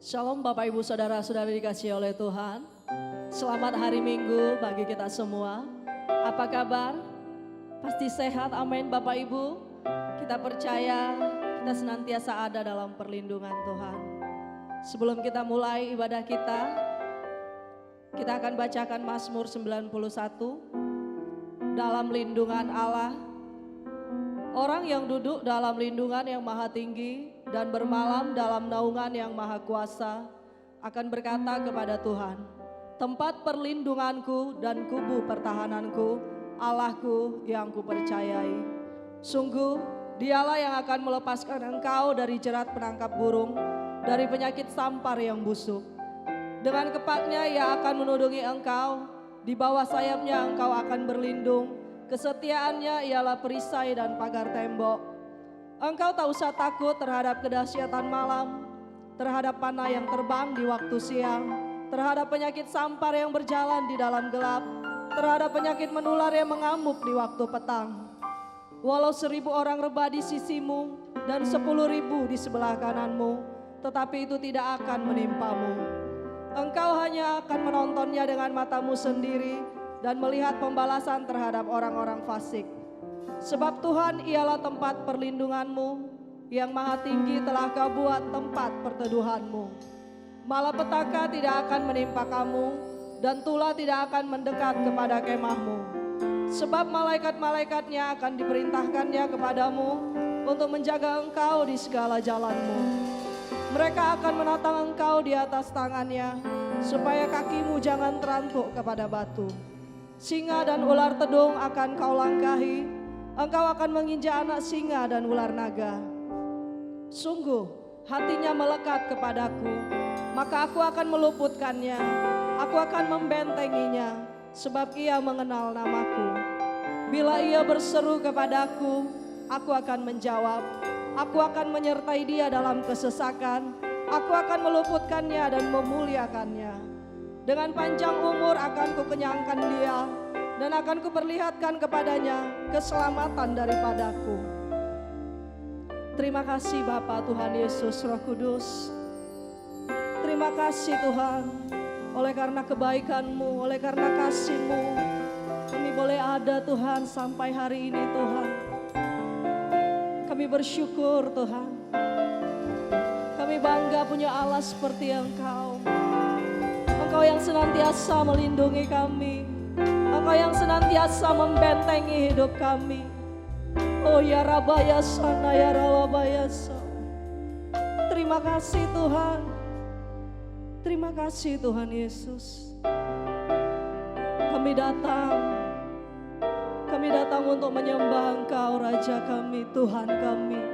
Shalom Bapak Ibu Saudara-saudara dikasihi oleh Tuhan. Selamat hari Minggu bagi kita semua. Apa kabar? Pasti sehat, amin Bapak Ibu. Kita percaya kita senantiasa ada dalam perlindungan Tuhan. Sebelum kita mulai ibadah kita akan bacakan Mazmur 91. Dalam lindungan Allah, orang yang duduk dalam lindungan yang maha tinggi dan bermalam dalam naungan yang maha kuasa akan berkata kepada Tuhan, tempat perlindunganku dan kubu pertahananku, Allahku yang kupercayai. Sungguh dialah yang akan melepaskan engkau dari jerat penangkap burung, dari penyakit sampar yang busuk. Dengan kepaknya ia akan menudungi engkau, di bawah sayapnya engkau akan berlindung. Kesetiaannya ialah perisai dan pagar tembok. Engkau tak usah takut terhadap kedahsyatan malam, terhadap panah yang terbang di waktu siang, terhadap penyakit sampar yang berjalan di dalam gelap, terhadap penyakit menular yang mengamuk di waktu petang. Walau 1.000 orang rebah di sisimu dan 10.000 di sebelah kananmu, tetapi itu tidak akan menimpamu. Engkau hanya akan menontonnya dengan matamu sendiri dan melihat pembalasan terhadap orang-orang fasik. Sebab Tuhan ialah tempat perlindunganmu, yang maha tinggi telah kau buat tempat perteduhanmu. Malapetaka tidak akan menimpa kamu, dan tulah tidak akan mendekat kepada kemahmu. Sebab malaikat-malaikatnya akan diperintahkannya kepadamu untuk menjaga engkau di segala jalanmu. Mereka akan menatang engkau di atas tangannya, supaya kakimu jangan terantuk kepada batu. Singa dan ular tedung akan kau langkahi, engkau akan menginjak anak singa dan ular naga. Sungguh hatinya melekat kepadaku, maka aku akan meluputkannya, aku akan membentenginya, sebab ia mengenal namaku. Bila ia berseru kepadaku, aku akan menjawab, aku akan menyertai dia dalam kesesakan, aku akan meluputkannya dan memuliakannya. Dengan panjang umur akan kukenyangkan dia, dan akan kuperlihatkan kepadanya keselamatan daripadaku. Terima kasih Bapa, Tuhan Yesus, Roh Kudus. Terima kasih Tuhan, oleh karena kebaikan-Mu, oleh karena kasih-Mu, kami boleh ada Tuhan sampai hari ini Tuhan. Kami bersyukur Tuhan. Kami bangga punya Allah seperti Engkau. Engkau yang senantiasa melindungi kami. Engkau yang senantiasa membentengi hidup kami. Oh ya Rabayasa, ya Rabayasa. Terima kasih Tuhan. Terima kasih Tuhan Yesus. Kami datang untuk menyembah Engkau, Raja kami, Tuhan kami.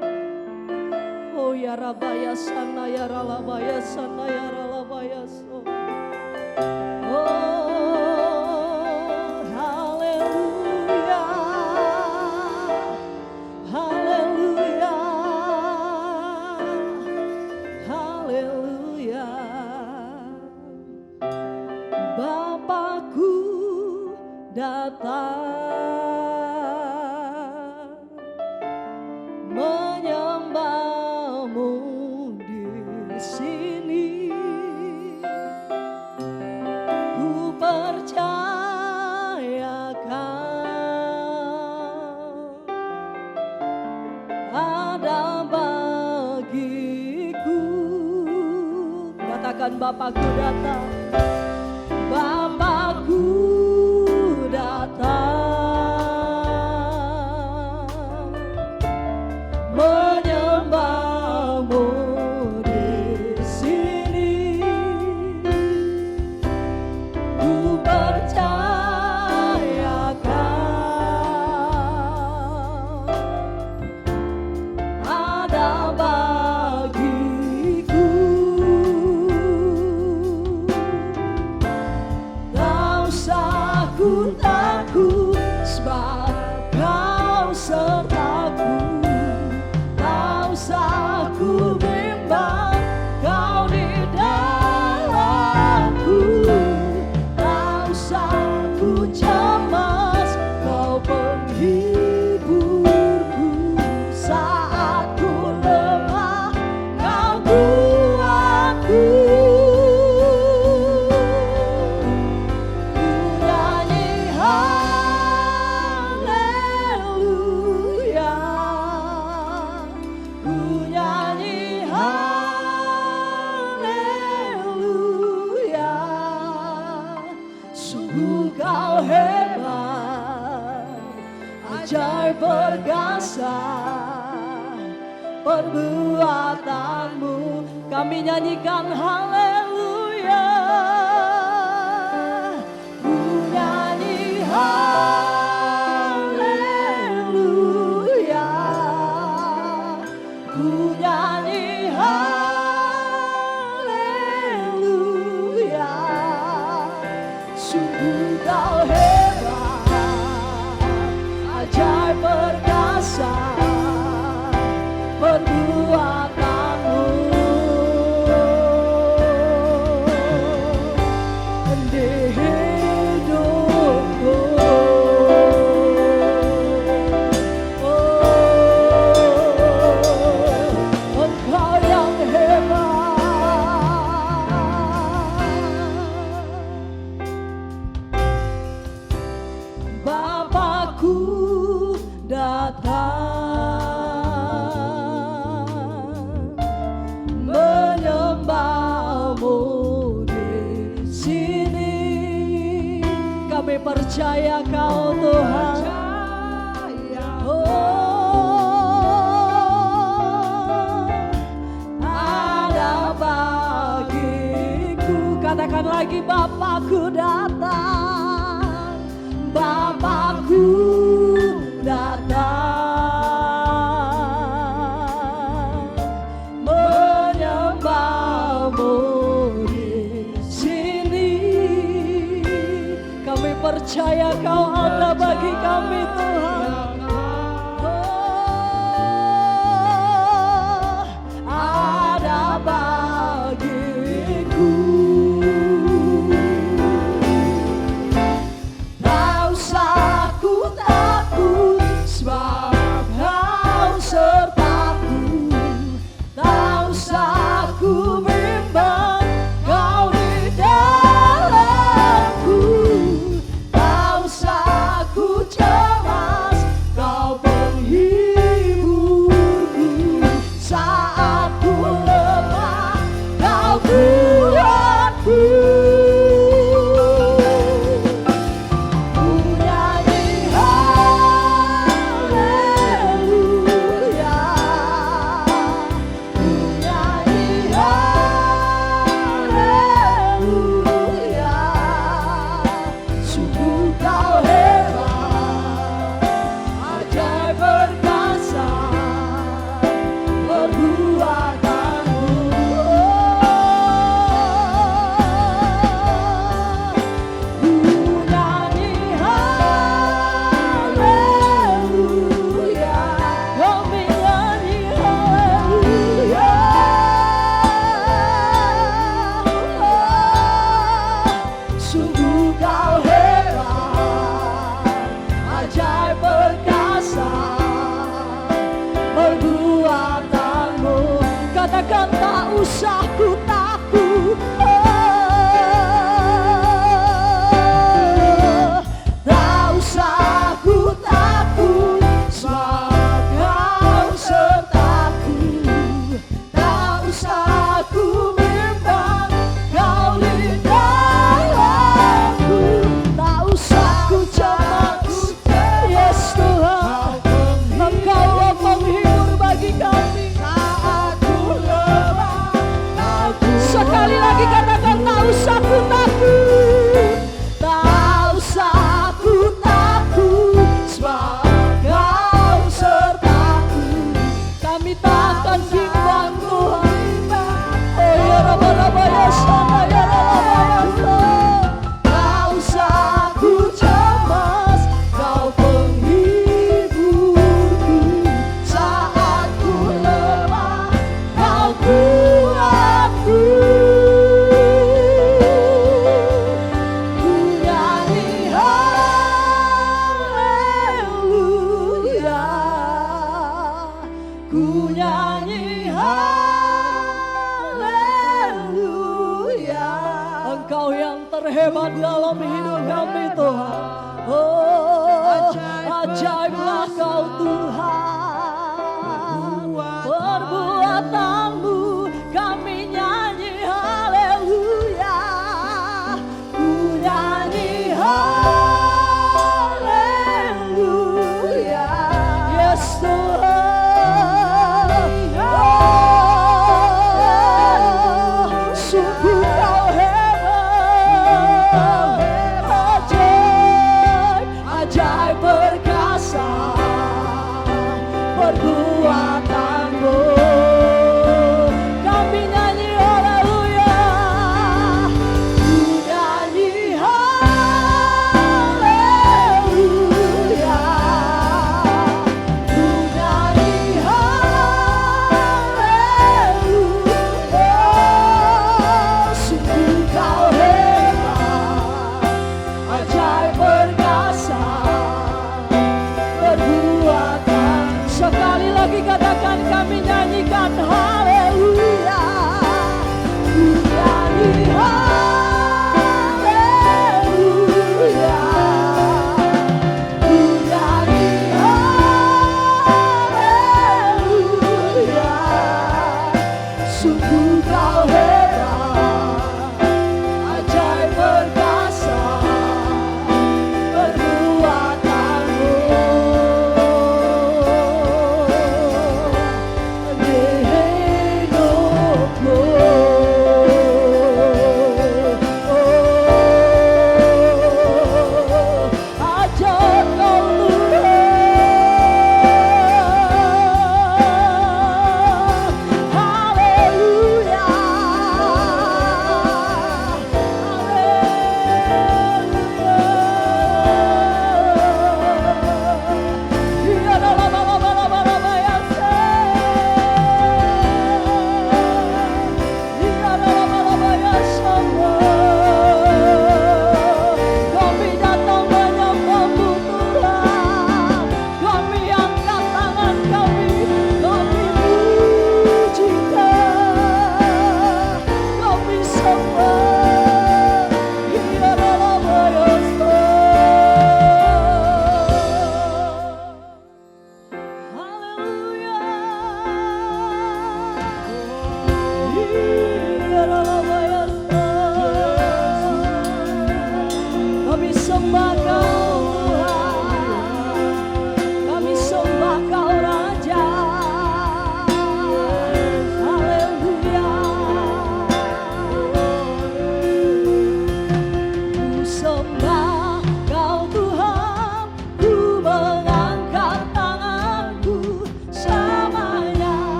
Oh ya Rabayasa, ya Rabayasa, ya Rabayasa. Oh datang menyembahmu di sini. Ku percayakan ada bagiku. Katakan Bapakku datang, Bapakku datang menyembahmu di sini. Ku percayakan ada bagiku. Kau hebat, ajaib perkasa perbuatanmu. Kami nyanyikan haleluya. Ku nyanyi haleluya. Ku nyanyi haleluya. Sungguh Kau hebat, ajaib perkasa perbuatanmu. Di hidupku, Engkau yang hebat. Bapakku datang menyembahmu di sini. Kami percaya Kau Tuhan. Ada bagiku. Katakan lagi, Bapakku datang. Bapakku datang menyembahmu di sini. Kami percaya Kau ada bagi kami Tuhan. Ada bagiku. Tak usah ku takut, sebab Kau sertaku. Tak usah ku bimbang, Kau di dalamku. Tak usah ku cemas, Kau penghiburku. Saat ku lemah, Kau kuatku. Katakan tak usah ku takut, tak usah ku takut, sebab Kau sertaku. Tak usah ku bimbang, Kau di dalamku. Tak usah ku cemas, yes Tuhan, Engkau yang menghibur bagi kami. Sekali lagi katakan, tak usah ku takut, tak usah ku takut, sebab Kau sertaku. Kami takkan bimbang Tuhan. Oh ya Rabba Rabba ya Shana ya Rabba Rabba. Tak usah ku cemas, Kau penghiburku. Saat ku lemah, Kau kuatku. Ku nyanyi haleluya. Ku nyanyi haleluya. Engkau yang terhebat dalam hidup kami Tuhan. Oh, ajaiblah Kau Tuhan. Perbuatanmu kami nyanyi haleluya. Ku nyanyi haleluya.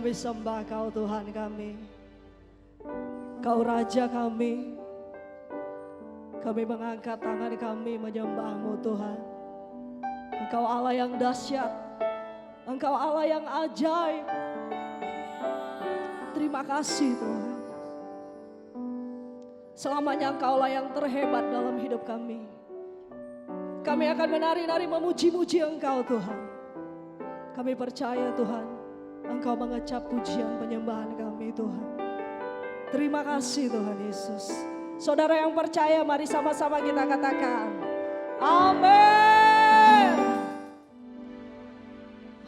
Kami sembah Kau Tuhan kami. Kau Raja kami. Kami mengangkat tangan kami menyembah-Mu Tuhan. Engkau Allah yang dahsyat. Engkau Allah yang ajaib. Terima kasih Tuhan. Selamanya Engkaulah yang terhebat dalam hidup kami. Kami akan menari-nari memuji-muji Engkau Tuhan. Kami percaya Tuhan, Engkau mengecap pujian penyembahan kami Tuhan. Terima kasih Tuhan Yesus. Saudara yang percaya, mari sama-sama kita katakan, amin.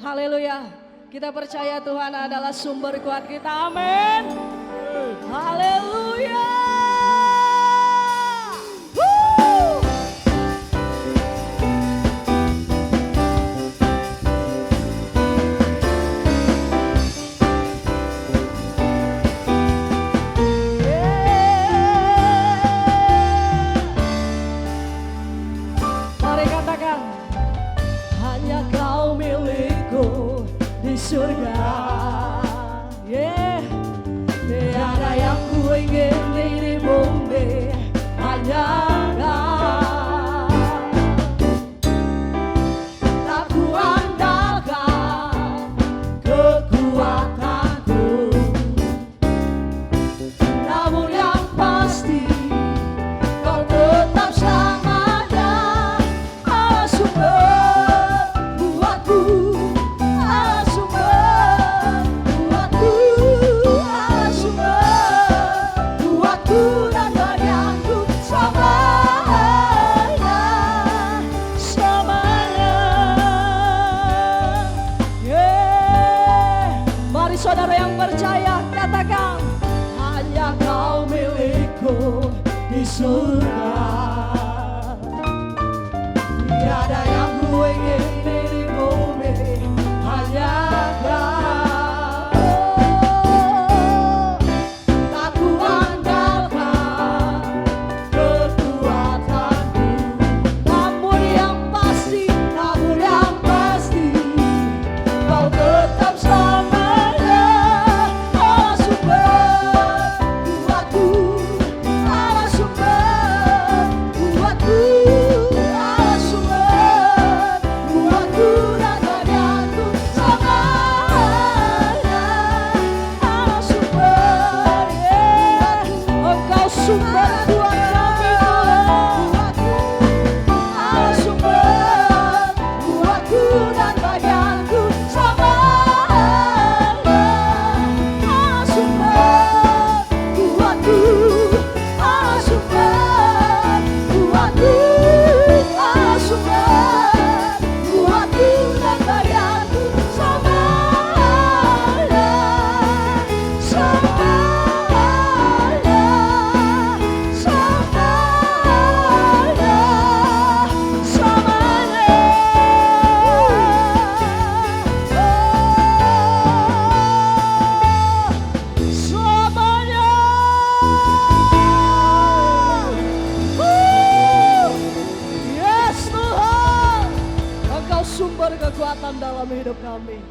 Haleluya. Kita percaya Tuhan adalah sumber kuat kita, amin. Haleluya. Surga, tiada yang ku ingin di bumi, hanya Kau. Tak ku andalkan kekuatanku, namun yang pasti Kau tetap selamanya Allah sumber buatku. Saudara yang percaya, katakan, hanya Kau milikku di surga. Tiada yang ku ingin di bumi, hanya Kau. Tak ku andalkan kekuatanku, namun yang pasti Kau tetap sama. Kekuatan dalam hidup kami.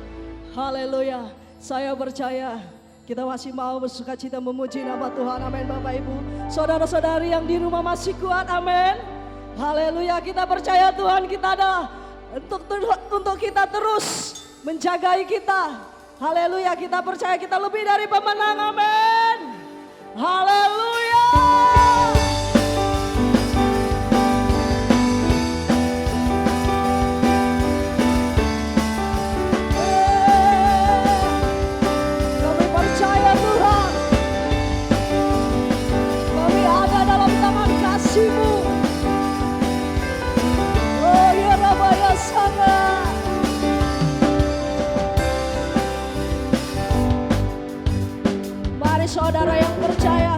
Haleluya. Saya percaya kita masih mau bersuka cita memuji nama Tuhan. Amin Bapak Ibu. Saudara-saudari yang di rumah masih kuat. Amin. Haleluya. Kita percaya Tuhan kita ada untuk kita terus menjagai kita. Haleluya. Kita percaya kita lebih dari pemenang. Amin. Haleluya. Mari saudara yang percaya,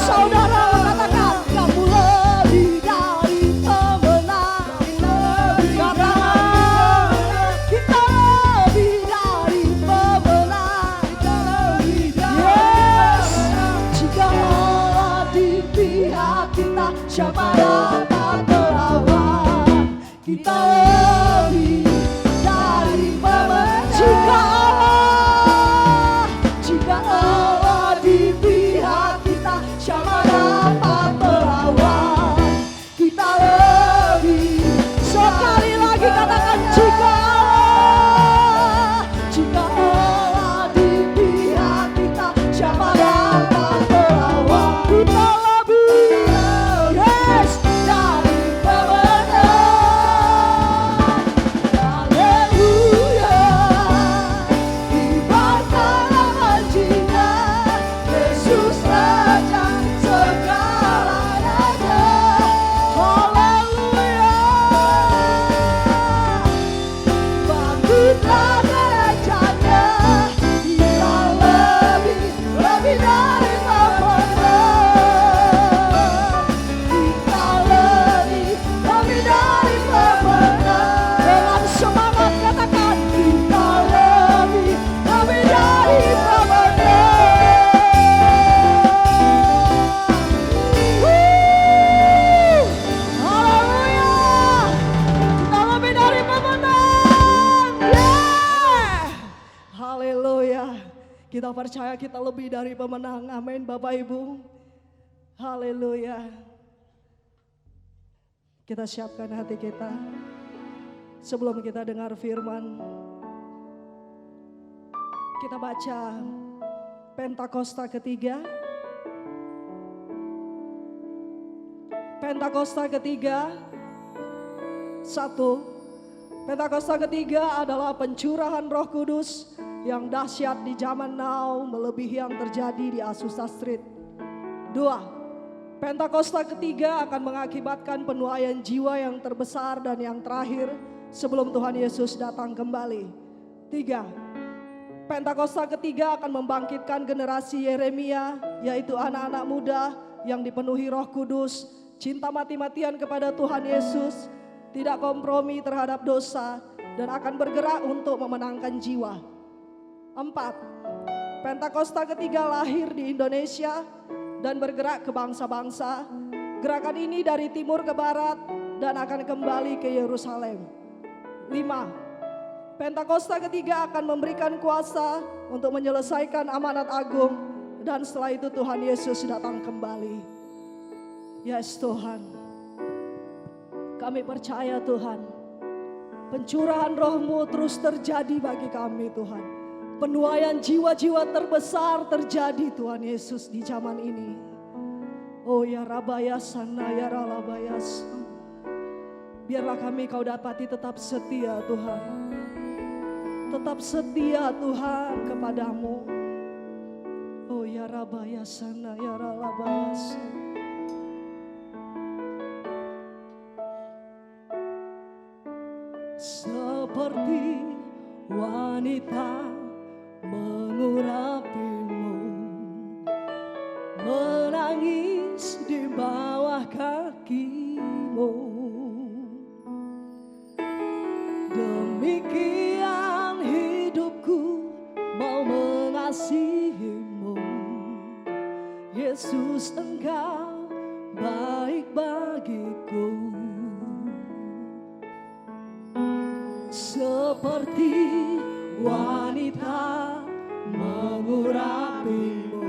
saudara katakan kamu lebih dari pemenang. Katakan kita lebih dari pemenang. Yes, jika Allah di pihak kita, siapa dapat melawan? Kita lebih dari pemenang. Jika Allah di pihak kita, siapa dapat melawan? Kita lebih. Sekali lagi katakan jika Allah di pihak kita, siapa dapat melawan? Kita lebih, yes, dari pemenang. Haleluya, kibarkan janjinya, Yesus Raja segalanya. Haleluya, bangkitlah gerejanya, kita lebih dari pemenang. Kita lebih dari pemenang. Dengan semangat katakan kita lebih dari pemenang. Haleluya, kita lebih dari pemenang. Yeah. Haleluya, kita percaya kita lebih dari pemenang. Amin Bapak Ibu. Haleluya. Kita siapkan hati kita sebelum kita dengar firman. Kita baca Pentakosta ketiga. Pentakosta ketiga 1. Pentakosta ketiga adalah pencurahan Roh Kudus yang dahsyat di zaman now, melebihi yang terjadi di Azusa Street. 2. Pentakosta ketiga akan mengakibatkan penuaian jiwa yang terbesar dan yang terakhir sebelum Tuhan Yesus datang kembali. 3. Pentakosta ketiga akan membangkitkan generasi Yeremia, yaitu anak-anak muda yang dipenuhi Roh Kudus, cinta mati-matian kepada Tuhan Yesus, tidak kompromi terhadap dosa, dan akan bergerak untuk memenangkan jiwa. 4. Pentakosta ketiga lahir di Indonesia dan bergerak ke bangsa-bangsa. Gerakan ini dari timur ke barat dan akan kembali ke Yerusalem. 5. Pentakosta ketiga akan memberikan kuasa untuk menyelesaikan amanat agung, dan setelah itu Tuhan Yesus datang kembali. Yes Tuhan, kami percaya Tuhan, pencurahan Roh-Mu terus terjadi bagi kami Tuhan. Penuaian jiwa-jiwa terbesar terjadi Tuhan Yesus di zaman ini. Oh ya Rabayasana ya Ralabayas. Biarlah kami Kau dapati tetap setia Tuhan. Tetap setia Tuhan kepadamu. Oh ya Rabayasana ya Ralabayas. Seperti wanita mengurapimu, menangis di bawah kakimu. Demikian hidupku mau mengasihimu, Yesus Engkau baik bagiku. Seperti wanita mengurapimu,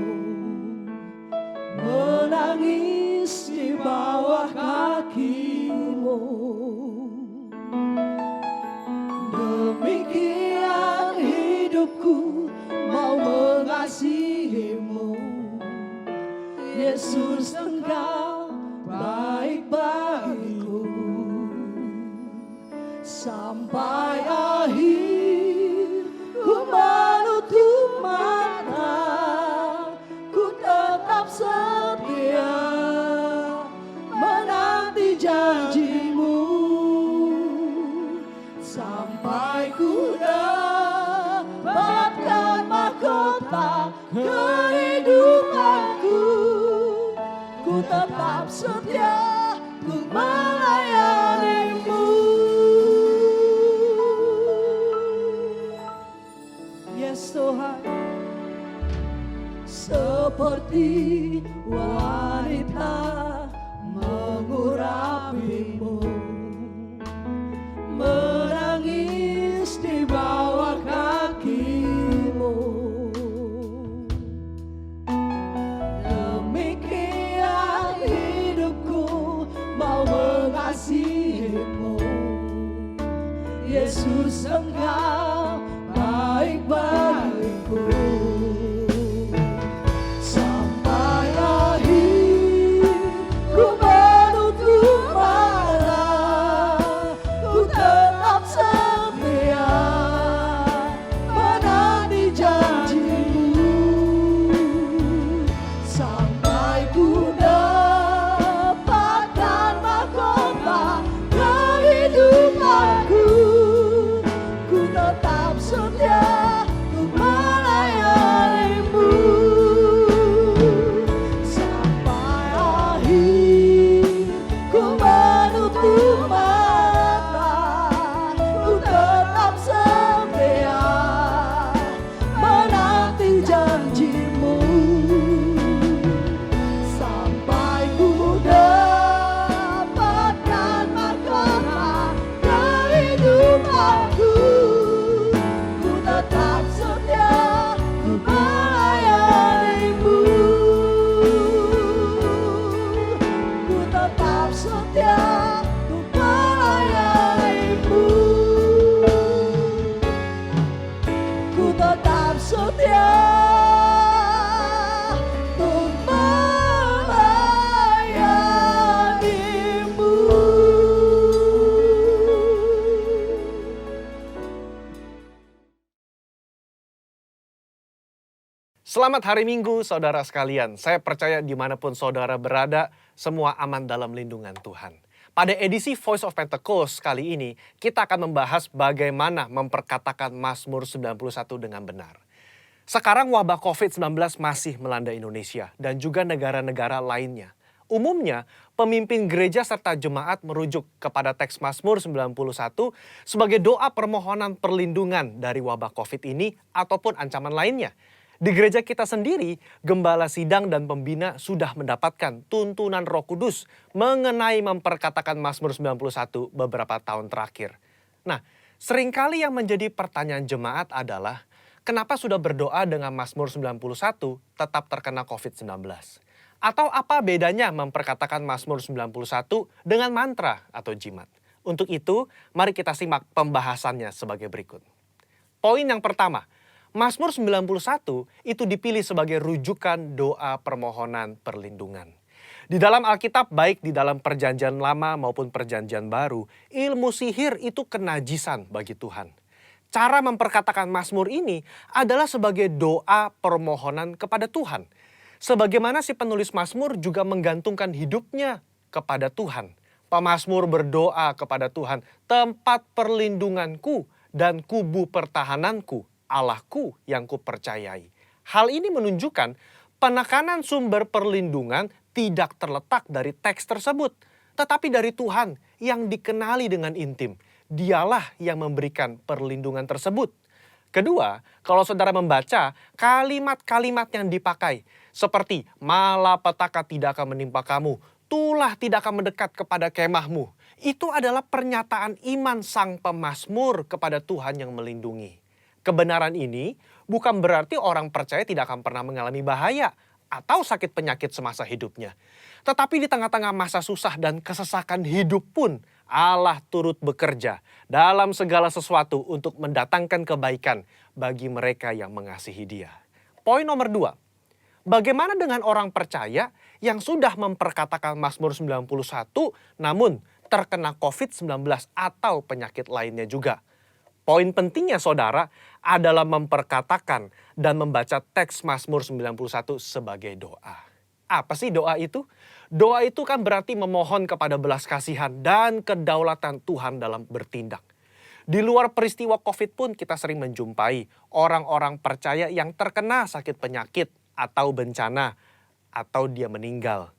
menangis di bawah kakimu. Demikian hidupku mau mengasihimu, Yesus Engkau baik bagiku. Sampai akhir ku menutup mata, ku tetap setia menanti janjimu. Sampai ku dapatkan mahkota kehidupanku, tetap setia untuk melayanimu. Yes Tuhan, seperti wanita mengurapimu, menangis di bawah kakimu. Demikian hidupku mau mengasihimu. Yesus, Engkau baik bagiku. Sampai akhir ku menutup mata, ku tetap setia menanti janjimu. Sampai ku dapatkan mahkota kehidupanku, ku tetap setia untuk melayanimu. Sampai akhir ku menutup mata, ku tetap setia menanti janjimu. Sampai ku dapatkan mahkota kehidupanku, ku tetap setia untuk melayanimu. Ku tetap setia untuk melayanimu. Ku tetap setia untuk melayanimu. Selamat hari Minggu, saudara sekalian. Saya percaya dimanapun saudara berada, semua aman dalam lindungan Tuhan. Pada edisi Voice of Pentecost kali ini, kita akan membahas bagaimana memperkatakan Mazmur 91 dengan benar. Sekarang wabah COVID-19 masih melanda Indonesia dan juga negara-negara lainnya. Umumnya, pemimpin gereja serta jemaat merujuk kepada teks Mazmur 91 sebagai doa permohonan perlindungan dari wabah COVID ini ataupun ancaman lainnya. Di gereja kita sendiri, gembala sidang dan pembina sudah mendapatkan tuntunan Roh Kudus mengenai memperkatakan Mazmur 91 beberapa tahun terakhir. Nah, seringkali yang menjadi pertanyaan jemaat adalah, kenapa sudah berdoa dengan Mazmur 91 tetap terkena COVID-19? Atau apa bedanya memperkatakan Mazmur 91 dengan mantra atau jimat? Untuk itu, mari kita simak pembahasannya sebagai berikut. Poin yang pertama, Mazmur 91 itu dipilih sebagai rujukan doa permohonan perlindungan. Di dalam Alkitab, baik di dalam Perjanjian Lama maupun Perjanjian Baru, ilmu sihir itu kenajisan bagi Tuhan. Cara memperkatakan Mazmur ini adalah sebagai doa permohonan kepada Tuhan. Sebagaimana si penulis Mazmur juga menggantungkan hidupnya kepada Tuhan. Pemazmur berdoa kepada Tuhan, tempat perlindunganku dan kubu pertahananku, Allahku yang kupercayai. Hal ini menunjukkan penekanan sumber perlindungan tidak terletak dari teks tersebut, tetapi dari Tuhan yang dikenali dengan intim. Dialah yang memberikan perlindungan tersebut. Kedua, kalau saudara membaca kalimat-kalimat yang dipakai, seperti malapetaka tidak akan menimpa kamu, tulah tidak akan mendekat kepada kemahmu. Itu adalah pernyataan iman sang pemazmur kepada Tuhan yang melindungi. Kebenaran ini bukan berarti orang percaya tidak akan pernah mengalami bahaya atau sakit penyakit semasa hidupnya. Tetapi di tengah-tengah masa susah dan kesesakan hidup pun, Allah turut bekerja dalam segala sesuatu untuk mendatangkan kebaikan bagi mereka yang mengasihi Dia. Poin nomor 2, bagaimana dengan orang percaya yang sudah memperkatakan Mazmur 91 namun terkena COVID-19 atau penyakit lainnya juga? Poin pentingnya saudara adalah memperkatakan dan membaca teks Mazmur 91 sebagai doa. Apa sih doa itu? Doa itu kan berarti memohon kepada belas kasihan dan kedaulatan Tuhan dalam bertindak. Di luar peristiwa COVID pun kita sering menjumpai orang-orang percaya yang terkena sakit penyakit atau bencana atau dia meninggal.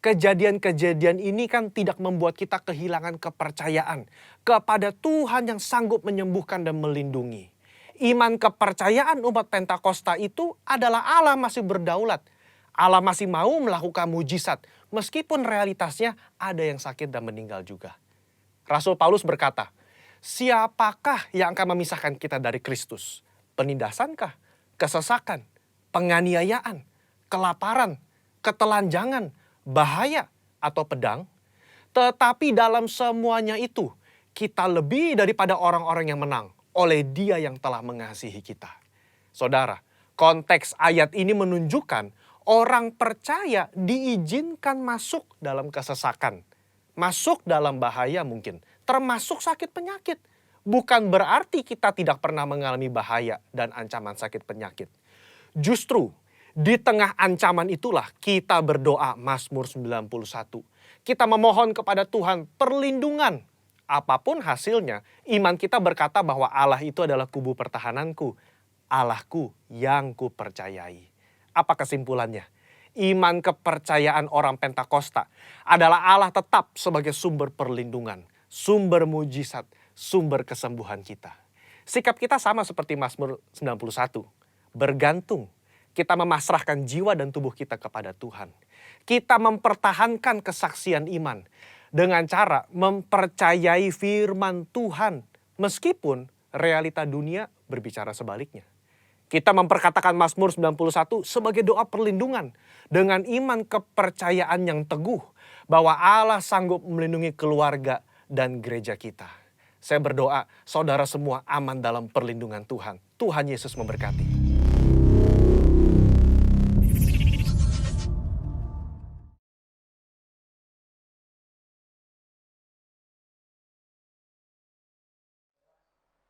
Kejadian-kejadian ini kan tidak membuat kita kehilangan kepercayaan kepada Tuhan yang sanggup menyembuhkan dan melindungi. Iman kepercayaan umat Pentakosta itu adalah Allah masih berdaulat. Allah masih mau melakukan mujizat meskipun realitasnya ada yang sakit dan meninggal juga. Rasul Paulus berkata, siapakah yang akan memisahkan kita dari Kristus? Penindasankah? Kesesakan? Penganiayaan? Kelaparan? Ketelanjangan? Bahaya? Atau pedang? Tetapi dalam semuanya itu, kita lebih daripada orang-orang yang menang oleh Dia yang telah mengasihi kita. Saudara, konteks ayat ini menunjukkan orang percaya diizinkan masuk dalam kesesakan. Masuk dalam bahaya mungkin, termasuk sakit penyakit. Bukan berarti kita tidak pernah mengalami bahaya dan ancaman sakit penyakit. Justru di tengah ancaman itulah kita berdoa Mazmur 91. Kita memohon kepada Tuhan perlindungan. Apapun hasilnya, iman kita berkata bahwa Allah itu adalah kubu pertahananku. Allahku yang kupercayai. Apa kesimpulannya? Iman kepercayaan orang Pentakosta adalah Allah tetap sebagai sumber perlindungan, sumber mujizat, sumber kesembuhan kita. Sikap kita sama seperti Mazmur 91. Bergantung. Kita memasrahkan jiwa dan tubuh kita kepada Tuhan. Kita mempertahankan kesaksian iman dengan cara mempercayai firman Tuhan meskipun realita dunia berbicara sebaliknya. Kita memperkatakan Mazmur 91 sebagai doa perlindungan dengan iman kepercayaan yang teguh bahwa Allah sanggup melindungi keluarga dan gereja kita. Saya berdoa saudara semua aman dalam perlindungan Tuhan. Tuhan Yesus memberkati.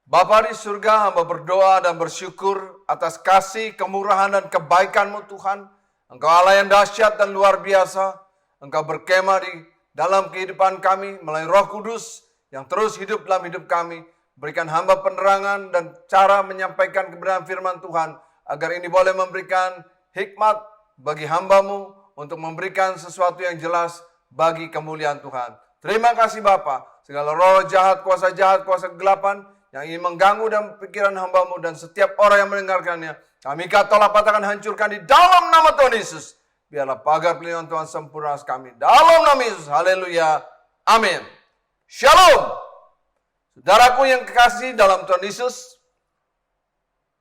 Bapa di surga, hamba berdoa dan bersyukur atas kasih, kemurahan, dan kebaikan-Mu Tuhan. Engkau Allah yang dahsyat dan luar biasa. Engkau berkemah di dalam kehidupan kami melalui Roh Kudus yang terus hidup dalam hidup kami. Berikan hamba penerangan dan cara menyampaikan kebenaran firman Tuhan, agar ini boleh memberikan hikmat bagi hamba-Mu untuk memberikan sesuatu yang jelas bagi kemuliaan Tuhan. Terima kasih Bapa. Segala roh jahat, kuasa kegelapan yang ingin mengganggu dan pikiran hamba-Mu dan setiap orang yang mendengarkannya, kami katalah patahkan, hancurkan di dalam nama Tuhan Yesus. Biarlah pagar pelindungan Tuhan sempurna atas kami. Dalam nama Yesus, haleluya, amin. Shalom. Saudaraku yang kekasih dalam Tuhan Yesus,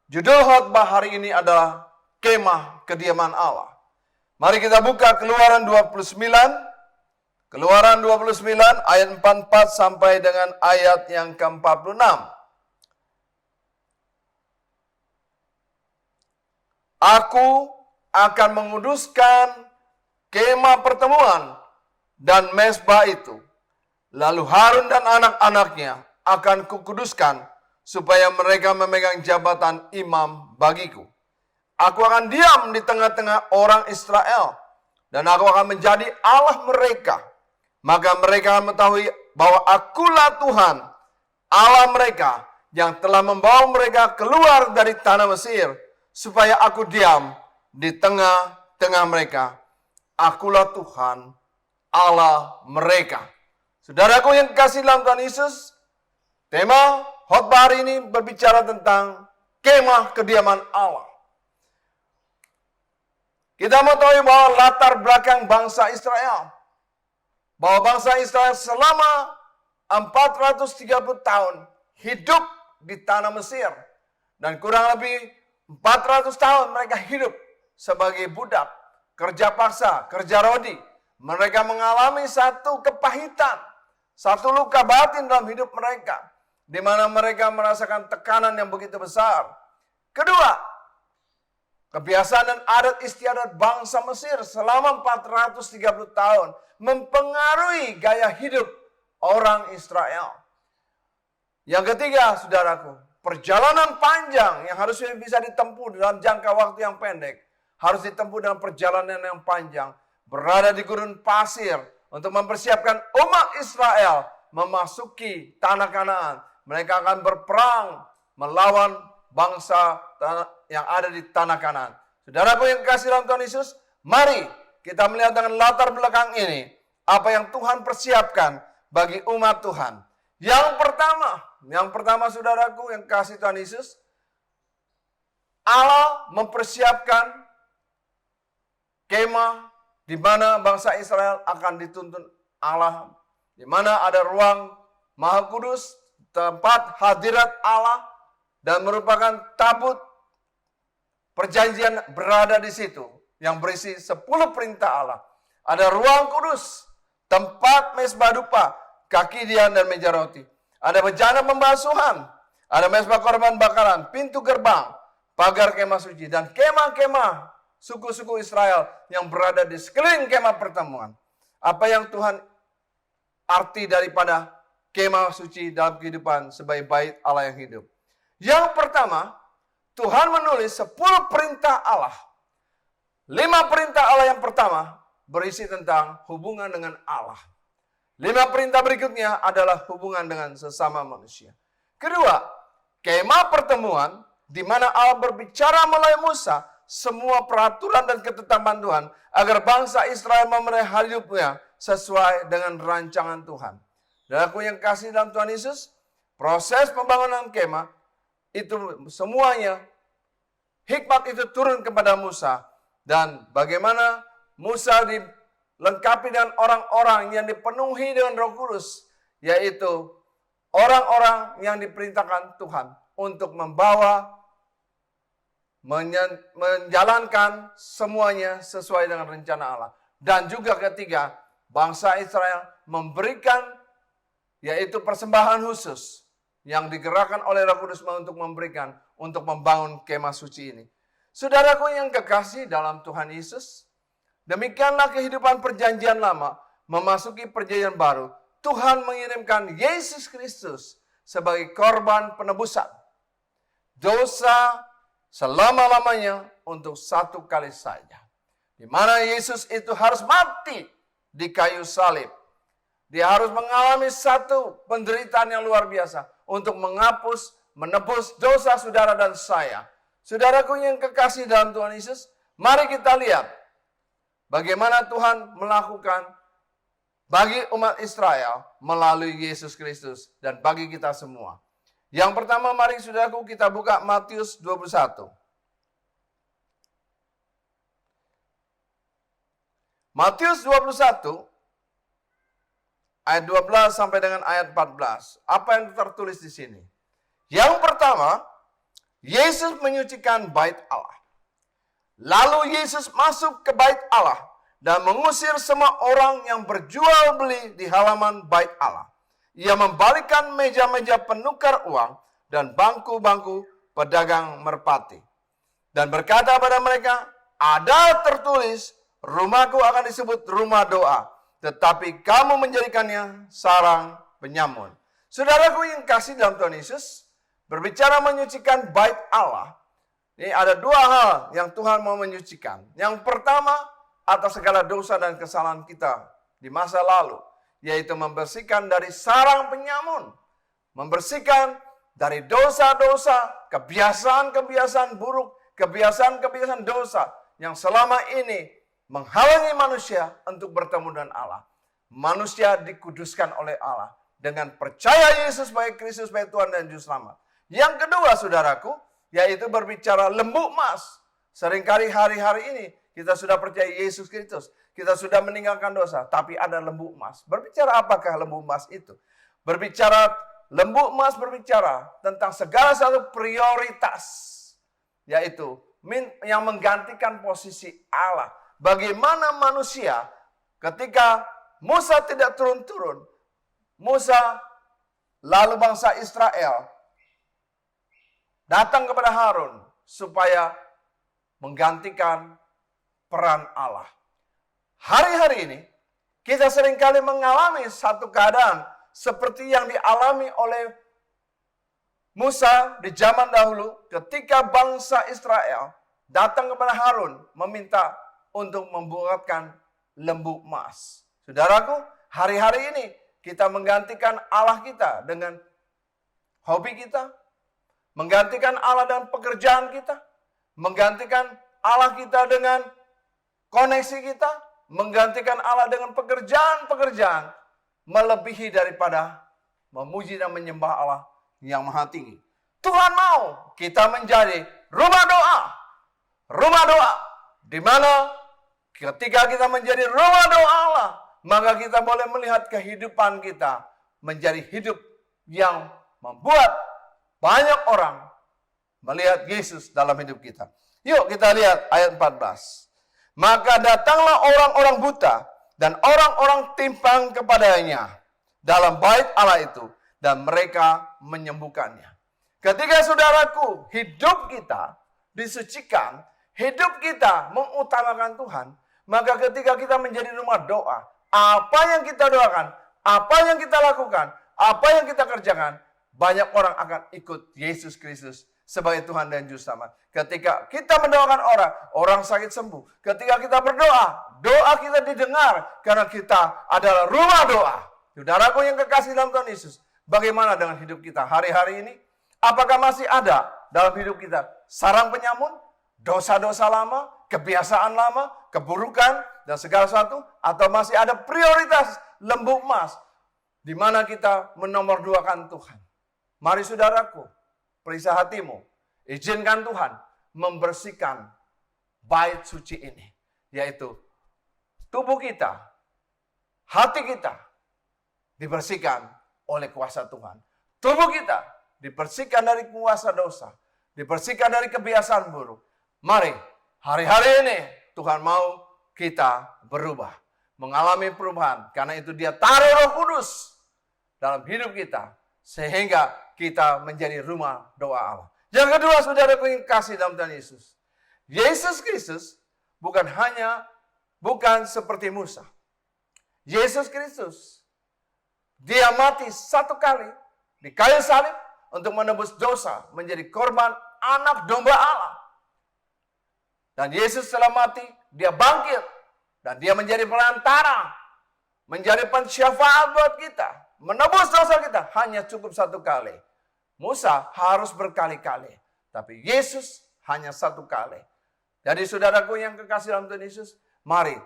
judul khotbah hari ini adalah Kemah Kediaman Allah. Mari kita buka Keluaran 29. Keluaran 29 ayat 44 sampai dengan ayat yang ke-46. Aku akan menguduskan kemah pertemuan dan mezbah itu. Lalu Harun dan anak-anaknya akan kukuduskan supaya mereka memegang jabatan imam bagiku. Aku akan diam di tengah-tengah orang Israel dan aku akan menjadi Allah mereka. Maka mereka akan mengetahui bahwa akulah Tuhan, Allah mereka yang telah membawa mereka keluar dari tanah Mesir, supaya aku diam di tengah-tengah mereka. Akulah Tuhan, Allah mereka. Saudaraku yang kasih dalam Tuhan Yesus, tema khotbah hari ini berbicara tentang kemah kediaman Allah. Kita mengetahui bahwa latar belakang bangsa Israel, bahwa bangsa Israel selama 430 tahun hidup di tanah Mesir. Dan kurang lebih 400 tahun mereka hidup sebagai budak, kerja paksa, kerja rodi. Mereka mengalami satu kepahitan, satu luka batin dalam hidup mereka, di mana mereka merasakan tekanan yang begitu besar. Kedua, kebiasaan dan adat istiadat bangsa Mesir selama 430 tahun mempengaruhi gaya hidup orang Israel. Yang ketiga, saudaraku, perjalanan panjang yang harusnya bisa ditempuh dalam jangka waktu yang pendek, harus ditempuh dalam perjalanan yang panjang, berada di gurun pasir untuk mempersiapkan umat Israel memasuki tanah Kanaan. Mereka akan berperang melawan bangsa yang ada di tanah Kanaan. Saudaraku yang kasih dalam Tuhan Yesus, mari kita melihat dengan latar belakang ini, apa yang Tuhan persiapkan bagi umat Tuhan. Yang pertama saudaraku yang kasih Tuhan Yesus, Allah mempersiapkan kemah di mana bangsa Israel akan dituntun Allah, di mana ada ruang Maha Kudus, tempat hadirat Allah, dan merupakan tabut perjanjian berada di situ yang berisi 10 perintah Allah. Ada ruang kudus, tempat mezbah dupa, kaki dian dan meja roti. Ada bejana pembasuhan, ada mezbah korban bakaran, pintu gerbang, pagar kemah suci, dan kemah-kemah suku-suku Israel yang berada di sekeliling kemah pertemuan. Apa yang Tuhan arti daripada kemah suci dalam kehidupan sebagai bait Allah yang hidup? Yang pertama, Tuhan menulis 10 perintah Allah. 5 perintah Allah yang pertama berisi tentang hubungan dengan Allah. 5 perintah berikutnya adalah hubungan dengan sesama manusia. Kedua, kemah pertemuan di mana Allah berbicara melalui Musa semua peraturan dan ketetapan Tuhan agar bangsa Israel memelihara hidupnya sesuai dengan rancangan Tuhan. Dan aku yang kasih dalam Tuhan Yesus, proses pembangunan kemah itu semuanya, hikmat itu turun kepada Musa. Dan bagaimana Musa dilengkapi dengan orang-orang yang dipenuhi dengan Roh Kudus, yaitu orang-orang yang diperintahkan Tuhan untuk menjalankan semuanya sesuai dengan rencana Allah. Dan juga ketiga, bangsa Israel memberikan yaitu persembahan khusus yang digerakkan oleh Roh Kudus untuk memberikan, untuk membangun kemah suci ini. Saudaraku yang kekasih dalam Tuhan Yesus, demikianlah kehidupan perjanjian lama memasuki perjanjian baru. Tuhan mengirimkan Yesus Kristus sebagai korban penebusan dosa selama-lamanya untuk satu kali saja. Di mana Yesus itu harus mati di kayu salib. Dia harus mengalami satu penderitaan yang luar biasa untuk menebus dosa saudara dan saya. Saudaraku yang kekasih dalam Tuhan Yesus, mari kita lihat bagaimana Tuhan melakukan bagi umat Israel melalui Yesus Kristus dan bagi kita semua. Yang pertama, mari saudaraku kita buka Matius 21. Matius 21 ayat 12 sampai dengan ayat 14. Apa yang tertulis di sini? Yang pertama, Yesus menyucikan bait Allah. Lalu Yesus masuk ke bait Allah dan mengusir semua orang yang berjual beli di halaman bait Allah. Ia membalikkan meja-meja penukar uang dan bangku-bangku pedagang merpati. Dan berkata pada mereka, ada tertulis, rumahku akan disebut rumah doa, tetapi kamu menjadikannya sarang penyamun. Saudaraku yang kasih dalam Tuhan Yesus, berbicara menyucikan bait Allah, ini ada 2 hal yang Tuhan mau menyucikan. Yang pertama, atas segala dosa dan kesalahan kita di masa lalu, yaitu membersihkan dari sarang penyamun, membersihkan dari dosa-dosa, kebiasaan-kebiasaan buruk, kebiasaan-kebiasaan dosa yang selama ini menghalangi manusia untuk bertemu dengan Allah. Manusia dikuduskan oleh Allah dengan percaya Yesus sebagai Kristus sebagai Tuhan dan Juru Selamat. Yang kedua, saudaraku, yaitu berbicara lembu emas. Seringkali hari-hari ini kita sudah percaya Yesus Kristus, kita sudah meninggalkan dosa, tapi ada lembu emas. Berbicara apakah lembu emas itu? Lembu emas berbicara tentang segala satu prioritas, yaitu yang menggantikan posisi Allah. Bagaimana manusia ketika Musa tidak turun-turun, Musa lalu bangsa Israel datang kepada Harun supaya menggantikan peran Allah. Hari-hari ini kita seringkali mengalami satu keadaan seperti yang dialami oleh Musa di zaman dahulu ketika bangsa Israel datang kepada Harun meminta untuk membuatkan lembu emas. Saudaraku, hari-hari ini kita menggantikan Allah kita dengan hobi kita, menggantikan Allah dengan pekerjaan kita, menggantikan Allah kita dengan koneksi kita, menggantikan Allah dengan pekerjaan-pekerjaan melebihi daripada memuji dan menyembah Allah yang maha tinggi. Tuhan mau kita menjadi rumah doa. Rumah doa. Di mana ketika kita menjadi rumah doa Allah, maka kita boleh melihat kehidupan kita menjadi hidup yang membuat banyak orang melihat Yesus dalam hidup kita. Yuk kita lihat ayat 14. Maka datanglah orang-orang buta dan orang-orang timpang kepadanya dalam bait Allah itu, dan mereka menyembuhkannya. Ketika saudaraku, hidup kita disucikan, hidup kita mengutamakan Tuhan, maka ketika kita menjadi rumah doa, apa yang kita doakan, apa yang kita lakukan, apa yang kita kerjakan, banyak orang akan ikut Yesus Kristus sebagai Tuhan dan Juru Selamat. Ketika kita mendoakan orang, orang sakit sembuh. Ketika kita berdoa, doa kita didengar karena kita adalah rumah doa. Saudaraku yang kekasih dalam Tuhan Yesus, bagaimana dengan hidup kita hari-hari ini? Apakah masih ada dalam hidup kita sarang penyamun, dosa-dosa lama, kebiasaan lama, keburukan, dan segala sesuatu? Atau masih ada prioritas lembu emas di mana kita menomorduakan Tuhan? Mari saudaraku, periksa hatimu. Izinkan Tuhan membersihkan bait suci ini. Yaitu tubuh kita, hati kita dibersihkan oleh kuasa Tuhan. Tubuh kita dibersihkan dari kuasa dosa. Dibersihkan dari kebiasaan buruk. Mari, hari-hari ini Tuhan mau kita berubah. Mengalami perubahan. Karena itu dia taruh Roh Kudus dalam hidup kita. Sehingga kita menjadi rumah doa Allah. Yang kedua, saudaraku yang kasih dalam Tuhan Yesus. Yesus Kristus bukan seperti Musa. Yesus Kristus, dia mati satu kali di kayu salib untuk menebus dosa, menjadi korban anak domba Allah. Dan Yesus setelah mati, dia bangkit. Dan dia menjadi perantara, menjadi pensyafaat buat kita. Menebus dosa kita hanya cukup satu kali. Musa harus berkali-kali. Tapi Yesus hanya satu kali. Jadi saudaraku yang kekasih dalam Tuhan Yesus, mari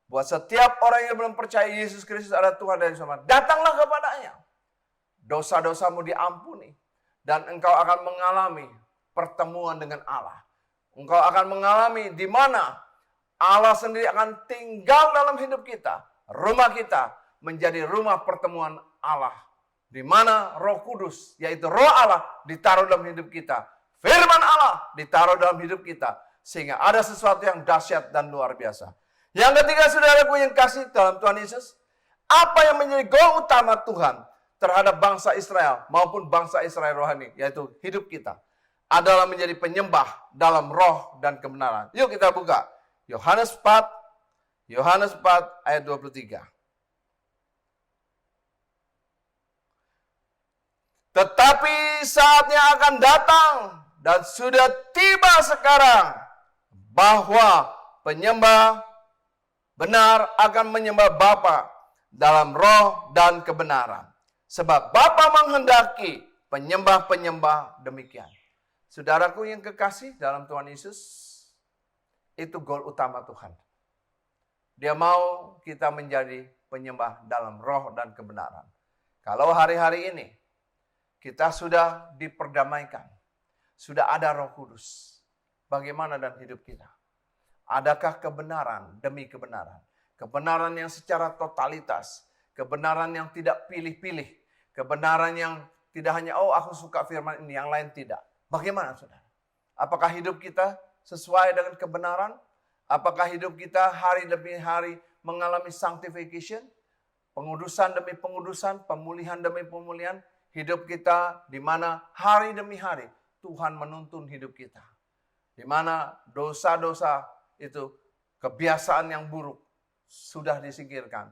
buat setiap orang yang belum percaya Yesus Kristus adalah Tuhan dan Juru Selamat, datanglah kepadanya. Dosa-dosamu diampuni. Dan engkau akan mengalami pertemuan dengan Allah. Engkau akan mengalami di mana Allah sendiri akan tinggal dalam hidup kita. Rumah kita menjadi rumah pertemuan Allah. Di mana Roh Kudus, yaitu Roh Allah, ditaruh dalam hidup kita. Firman Allah ditaruh dalam hidup kita. Sehingga ada sesuatu yang dahsyat dan luar biasa. Yang ketiga, saudaraku yang kasih dalam Tuhan Yesus, apa yang menjadi goal utama Tuhan terhadap bangsa Israel maupun bangsa Israel rohani, yaitu hidup kita, adalah menjadi penyembah dalam roh dan kebenaran. Yuk kita buka Yohanes 4 ayat 23. Tetapi saatnya akan datang dan sudah tiba sekarang bahwa penyembah benar akan menyembah Bapa dalam roh dan kebenaran. Sebab Bapa menghendaki penyembah-penyembah demikian. Saudaraku yang kekasih dalam Tuhan Yesus, itu goal utama Tuhan. Dia mau kita menjadi penyembah dalam roh dan kebenaran. Kalau hari-hari ini kita sudah diperdamaikan, sudah ada Roh Kudus, bagaimana dalam hidup kita? Adakah kebenaran demi kebenaran? Kebenaran yang secara totalitas, kebenaran yang tidak pilih-pilih, kebenaran yang tidak hanya, oh aku suka firman ini, yang lain tidak. Bagaimana saudara? Apakah hidup kita sesuai dengan kebenaran? Apakah hidup kita hari demi hari mengalami sanctification? Pengudusan demi pengudusan, pemulihan demi pemulihan. Hidup kita di mana hari demi hari Tuhan menuntun hidup kita. Di mana dosa-dosa itu, kebiasaan yang buruk sudah disingkirkan.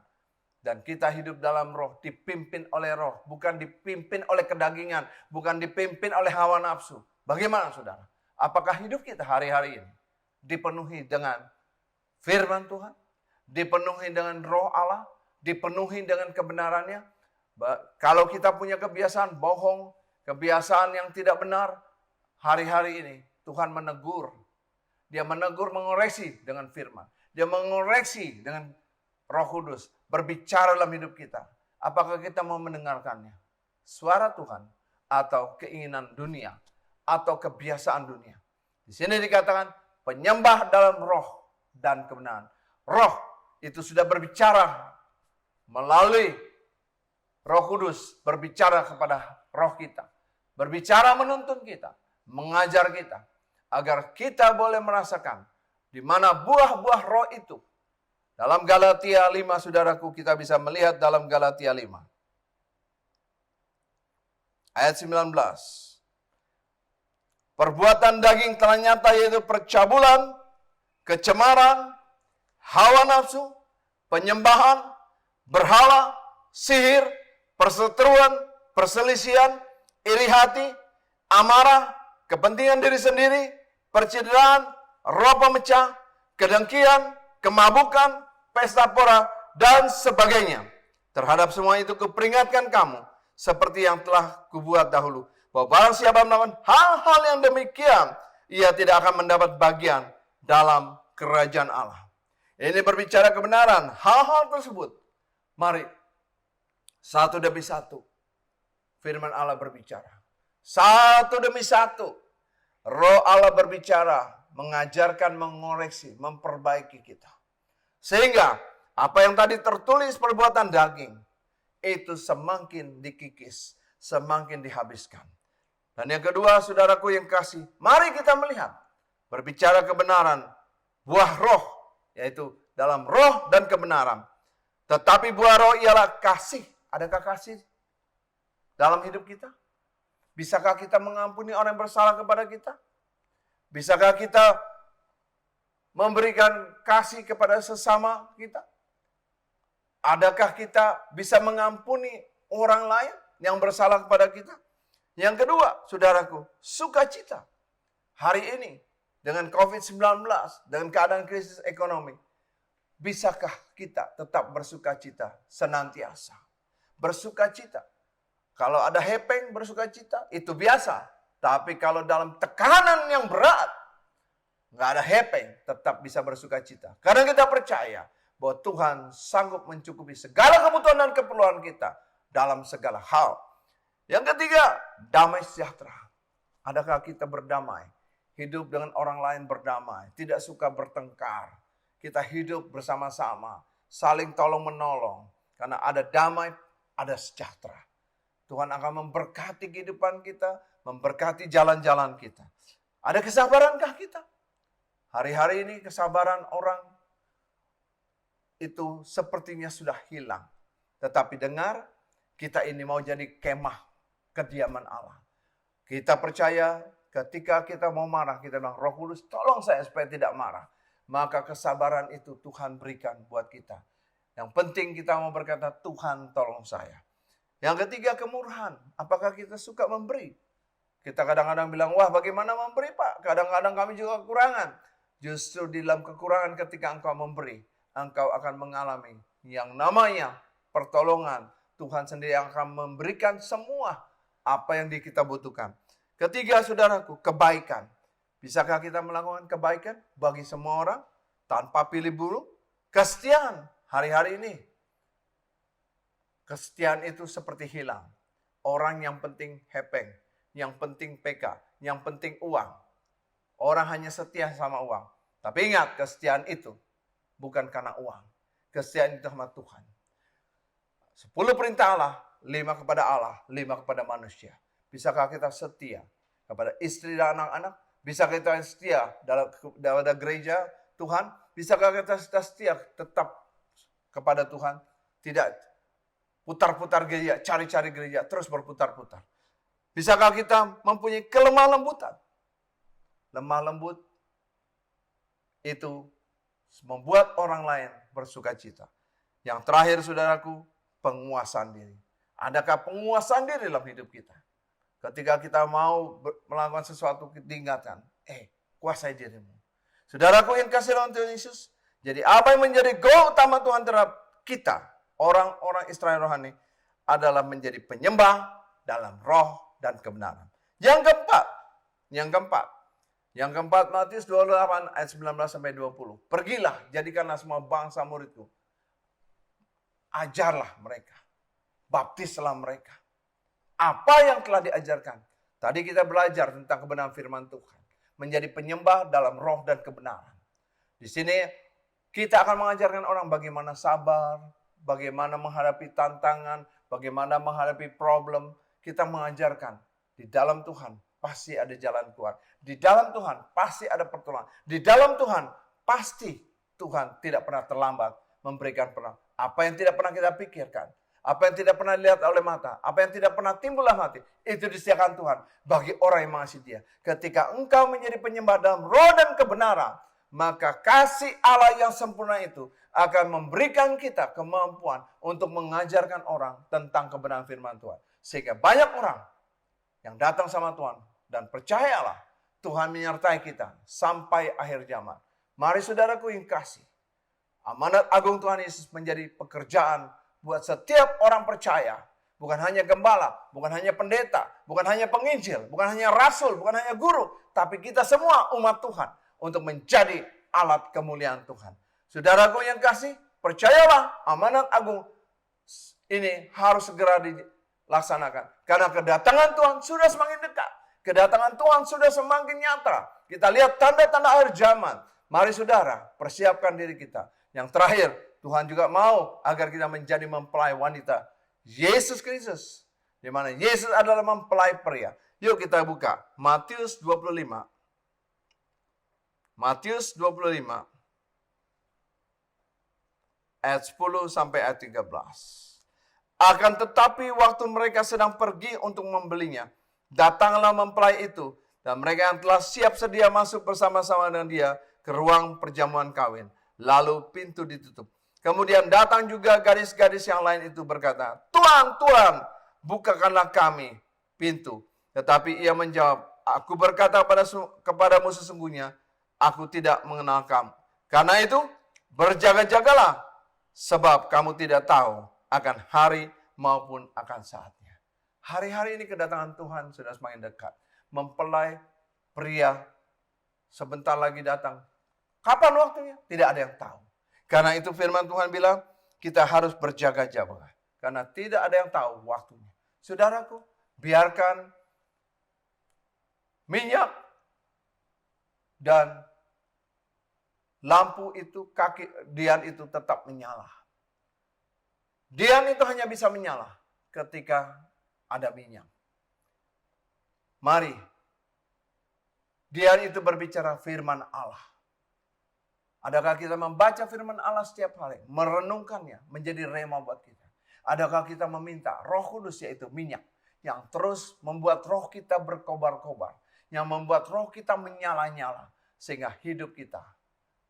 Dan kita hidup dalam roh, dipimpin oleh roh. Bukan dipimpin oleh kedagingan. Bukan dipimpin oleh hawa nafsu. Bagaimana saudara? Apakah hidup kita hari-hari ini dipenuhi dengan firman Tuhan? Dipenuhi dengan roh Allah? Dipenuhi dengan kebenarannya? Kalau kita punya kebiasaan bohong, kebiasaan yang tidak benar, hari-hari ini Tuhan menegur. Dia menegur, mengoreksi dengan firman. Dia mengoreksi dengan Roh Kudus, berbicara dalam hidup kita. Apakah kita mau mendengarkannya? Suara Tuhan atau keinginan dunia atau kebiasaan dunia. Di sini dikatakan penyembah dalam roh dan kebenaran. Roh itu sudah berbicara melalui Roh Kudus, berbicara kepada roh kita. Berbicara menuntun kita, mengajar kita. Agar kita boleh merasakan di mana buah-buah roh itu. Dalam Galatia 5, saudaraku, kita bisa melihat dalam Galatia 5. Ayat 19. Perbuatan daging telah nyata, yaitu percabulan, kecemaran, hawa nafsu, penyembahan, berhala, sihir, perseteruan, perselisihan, iri hati, amarah, kepentingan diri sendiri, percideraan, roh pemecah, kedengkian, kemabukan, pesta pora, dan sebagainya. Terhadap semua itu kuperingatkan kamu, seperti yang telah kubuat dahulu, bahwa barang siapa melakukan hal-hal yang demikian, ia tidak akan mendapat bagian dalam kerajaan Allah. Ini berbicara kebenaran, hal-hal tersebut. Mari, satu demi satu, firman Allah berbicara. Satu demi satu, Roh Allah berbicara, mengajarkan, mengoreksi, memperbaiki kita. Sehingga apa yang tadi tertulis perbuatan daging, itu semakin dikikis, semakin dihabiskan. Dan yang kedua, saudaraku yang kasih, mari kita melihat, berbicara kebenaran, buah roh, yaitu dalam roh dan kebenaran. Tetapi buah roh ialah kasih. Adakah kasih dalam hidup kita? Bisakah kita mengampuni orang yang bersalah kepada kita? Bisakah kita memberikan kasih kepada sesama kita? Adakah kita bisa mengampuni orang lain yang bersalah kepada kita? Yang kedua, saudaraku, sukacita. Hari ini, dengan COVID-19, dengan keadaan krisis ekonomi, bisakah kita tetap bersukacita senantiasa? Bersukacita. Kalau ada hepeng bersukacita, itu biasa. Tapi kalau dalam tekanan yang berat, nggak ada hepeng, tetap bisa bersukacita. Karena kita percaya bahwa Tuhan sanggup mencukupi segala kebutuhan dan keperluan kita dalam segala hal. Yang ketiga, damai sejahtera. Adakah kita berdamai? Hidup dengan orang lain berdamai. Tidak suka bertengkar. Kita hidup bersama-sama. Saling tolong menolong. Karena ada damai, ada sejahtera. Tuhan akan memberkati kehidupan kita, memberkati jalan-jalan kita. Ada kesabarankah kita? Hari-hari ini kesabaran orang itu sepertinya sudah hilang. Tetapi dengar, kita ini mau jadi kemah kediaman Allah. Kita percaya ketika kita mau marah, kita bilang, Roh Kudus tolong saya supaya tidak marah. Maka kesabaran itu Tuhan berikan buat kita. Yang penting kita mau berkata, Tuhan tolong saya. Yang ketiga, kemurahan. Apakah kita suka memberi? Kita kadang-kadang bilang, wah bagaimana memberi Pak? Kadang-kadang kami juga kekurangan. Justru di dalam kekurangan ketika engkau memberi, engkau akan mengalami yang namanya pertolongan. Tuhan sendiri yang akan memberikan semua apa yang kita butuhkan. Ketiga, saudaraku, kebaikan. Bisakah kita melakukan kebaikan bagi semua orang tanpa pilih bulu? Kesetiaan hari-hari ini. Kesetiaan itu seperti hilang. Orang yang penting hepeng, yang penting PK, yang penting uang. Orang hanya setia sama uang. Tapi ingat, kesetiaan itu bukan karena uang. Kesetiaan itu sama Tuhan. 10 perintah Allah, 5 kepada Allah, 5 kepada manusia. Bisakah kita setia kepada istri dan anak-anak? Bisakah kita setia dalam gereja Tuhan? Bisakah kita setia tetap kepada Tuhan? Tidak putar-putar gereja, cari-cari gereja, terus berputar-putar. Bisakah kita mempunyai kelemah lembutan? Lemah lembut itu membuat orang lain bersukacita. Yang terakhir, saudaraku, penguasaan diri. Adakah penguasaan diri dalam hidup kita? Ketika kita mau melakukan sesuatu, diingatkan, kuasai dirimu. Saudaraku yang kasih dalam Tuhan Yesus, jadi apa yang menjadi goal utama Tuhan terhadap kita, orang-orang Israel rohani, adalah menjadi penyembah dalam roh dan kebenaran. Yang keempat, Yang keempat, Matius 28 ayat 19 sampai 20. Pergilah, jadikanlah semua bangsa muridku. Ajarlah mereka. Baptislah mereka. Apa yang telah diajarkan? Tadi kita belajar tentang kebenaran firman Tuhan. Menjadi penyembah dalam roh dan kebenaran. Di sini kita akan mengajarkan orang bagaimana sabar, bagaimana menghadapi tantangan, bagaimana menghadapi problem. Kita mengajarkan di dalam Tuhan pasti ada jalan keluar. Di dalam Tuhan pasti ada pertolongan. Di dalam Tuhan pasti Tuhan tidak pernah terlambat memberikan penolong. Apa yang tidak pernah kita pikirkan, apa yang tidak pernah dilihat oleh mata, apa yang tidak pernah timbul dalam hati, itu disediakan Tuhan bagi orang yang mengasihi Dia. Ketika engkau menjadi penyembah dalam roh dan kebenaran, maka kasih Allah yang sempurna itu akan memberikan kita kemampuan untuk mengajarkan orang tentang kebenaran firman Tuhan. Sehingga banyak orang yang datang sama Tuhan dan percayalah Tuhan menyertai kita sampai akhir zaman. Mari saudaraku yang kasih, amanat agung Tuhan Yesus menjadi pekerjaan buat setiap orang percaya. Bukan hanya gembala, bukan hanya pendeta, bukan hanya penginjil, bukan hanya rasul, bukan hanya guru. Tapi kita semua umat Tuhan untuk menjadi alat kemuliaan Tuhan. Saudaraku yang kasih, percayalah amanat agung ini harus segera dilaksanakan. Karena kedatangan Tuhan sudah semakin dekat. Kedatangan Tuhan sudah semakin nyata. Kita lihat tanda-tanda akhir zaman. Mari saudara, persiapkan diri kita. Yang terakhir, Tuhan juga mau agar kita menjadi mempelai wanita Yesus Kristus. Di mana Yesus adalah mempelai pria. Yuk kita buka Matius 25. Matius 25 ayat 10 sampai ayat 13. Akan tetapi waktu mereka sedang pergi untuk membelinya, datanglah mempelai itu, dan mereka yang telah siap sedia masuk bersama-sama dengan dia ke ruang perjamuan kawin. Lalu pintu ditutup. Kemudian datang juga gadis-gadis yang lain itu berkata, Tuhan, Tuhan, bukakanlah kami pintu. Tetapi ia menjawab, aku berkata kepadamu sesungguhnya, aku tidak mengenal kamu. Karena itu, berjaga-jagalah, sebab kamu tidak tahu akan hari maupun akan saatnya. Hari-hari ini kedatangan Tuhan sudah semakin dekat. Mempelai pria sebentar lagi datang. Kapan waktunya? Tidak ada yang tahu. Karena itu firman Tuhan bilang, kita harus berjaga-jaga. Karena tidak ada yang tahu waktunya. Saudaraku, biarkan minyak dan lampu itu, kaki dian itu tetap menyala. Dian itu hanya bisa menyala ketika ada minyak. Mari, dian itu berbicara firman Allah. Adakah kita membaca firman Allah setiap hari, merenungkannya menjadi rema buat kita? Adakah kita meminta Roh Kudus, yaitu minyak, yang terus membuat roh kita berkobar-kobar, yang membuat roh kita menyala-nyala, sehingga hidup kita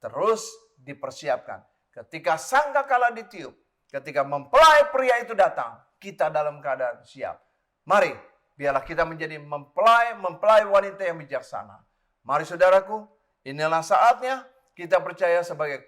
terus dipersiapkan. Ketika sangkakala ditiup, ketika mempelai pria itu datang, kita dalam keadaan siap. Mari, biarlah kita menjadi mempelai wanita yang bijaksana. Mari saudaraku, inilah saatnya kita percaya sebagai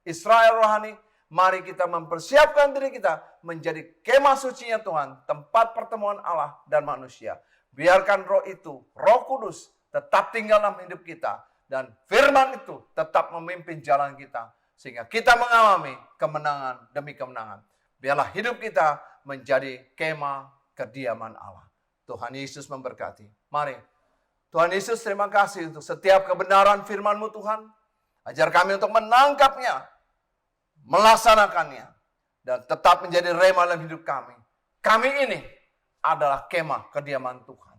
Israel rohani. Mari kita mempersiapkan diri kita menjadi kemah sucinya Tuhan, tempat pertemuan Allah dan manusia. Biarkan roh itu, Roh Kudus, tetap tinggal dalam hidup kita. Dan firman itu tetap memimpin jalan kita. Sehingga kita mengalami kemenangan demi kemenangan. Biarlah hidup kita menjadi kemah kediaman Allah. Tuhan Yesus memberkati. Mari. Tuhan Yesus, terima kasih untuk setiap kebenaran firman-Mu Tuhan. Ajar kami untuk menangkapnya, melaksanakannya, dan tetap menjadi rema dalam hidup kami. Kami ini adalah kemah kediaman Tuhan.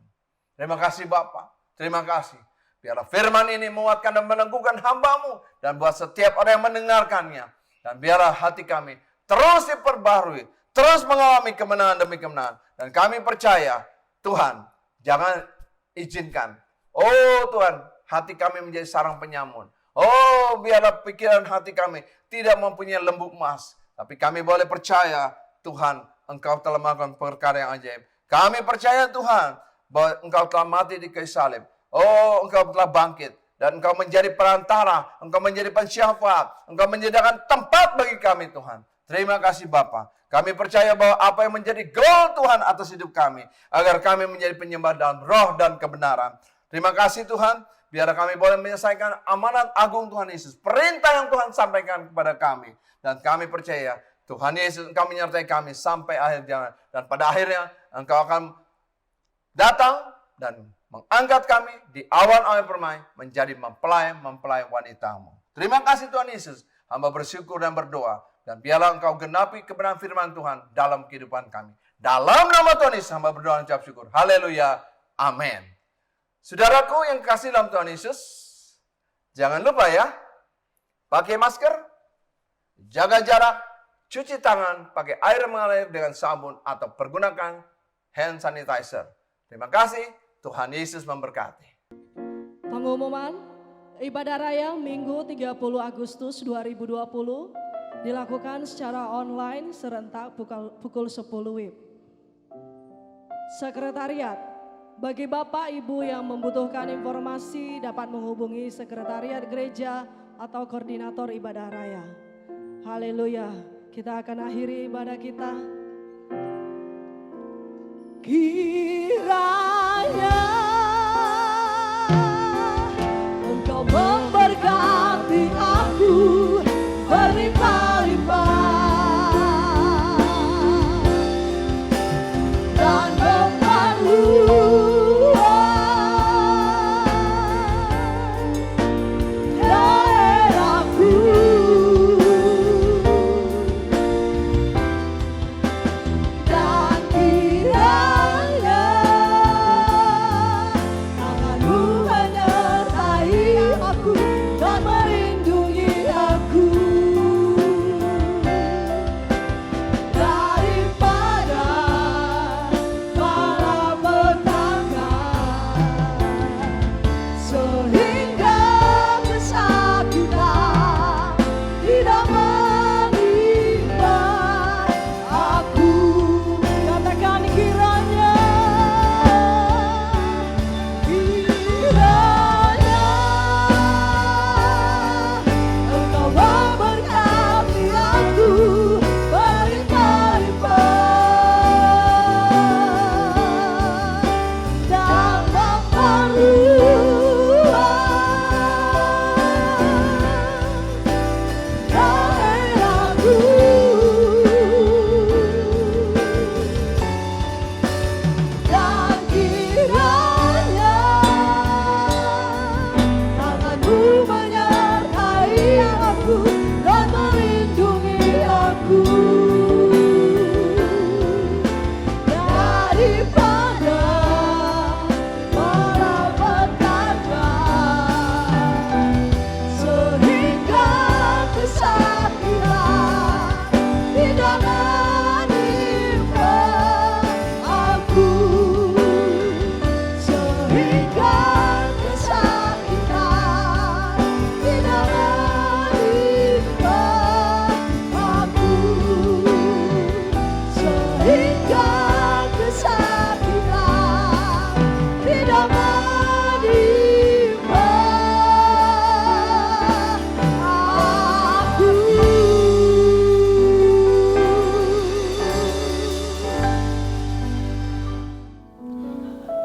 Terima kasih Bapa. Terima kasih. Biarlah firman ini menguatkan dan meneguhkan hamba-Mu. Dan buat setiap orang yang mendengarkannya. Dan biarlah hati kami terus diperbarui. Terus mengalami kemenangan demi kemenangan. Dan kami percaya, Tuhan, jangan izinkan. Oh Tuhan, hati kami menjadi sarang penyamun. Oh, biarlah pikiran hati kami tidak mempunyai lembut emas. Tapi kami boleh percaya, Tuhan, Engkau telah melakukan perkara yang ajaib. Kami percaya Tuhan, bahwa Engkau telah mati di kayu salib. Oh, Engkau telah bangkit. Dan Engkau menjadi perantara. Engkau menjadi pensyafaat. Engkau menyediakan tempat bagi kami, Tuhan. Terima kasih Bapa. Kami percaya bahwa apa yang menjadi goal Tuhan atas hidup kami. Agar kami menjadi penyembah dalam roh dan kebenaran. Terima kasih Tuhan. Biar kami boleh menyelesaikan amanat agung Tuhan Yesus. Perintah yang Tuhan sampaikan kepada kami. Dan kami percaya Tuhan Yesus Engkau menyertai kami sampai akhir zaman. Dan pada akhirnya Engkau akan datang dan mengangkat kami di awan-awan permai menjadi mempelai wanita-Mu. Terima kasih Tuhan Yesus. Hamba bersyukur dan berdoa. Dan biarlah Engkau genapi kebenaran firman Tuhan dalam kehidupan kami. Dalam nama Tuhan Yesus hamba berdoa dan ucap syukur. Haleluya. Amin. Saudaraku yang kasih dalam Tuhan Yesus, jangan lupa ya, pakai masker, jaga jarak, cuci tangan, pakai air mengalir dengan sabun, atau pergunakan hand sanitizer. Terima kasih, Tuhan Yesus memberkati. Pengumuman ibadah raya Minggu 30 Agustus 2020 dilakukan secara online serentak pukul 10 WIB. Sekretariat, bagi Bapak Ibu yang membutuhkan informasi dapat menghubungi Sekretariat Gereja atau Koordinator Ibadah Raya. Haleluya, kita akan akhiri ibadah kita. Kiranya Engkau memberkati aku berlimpah-limpah dan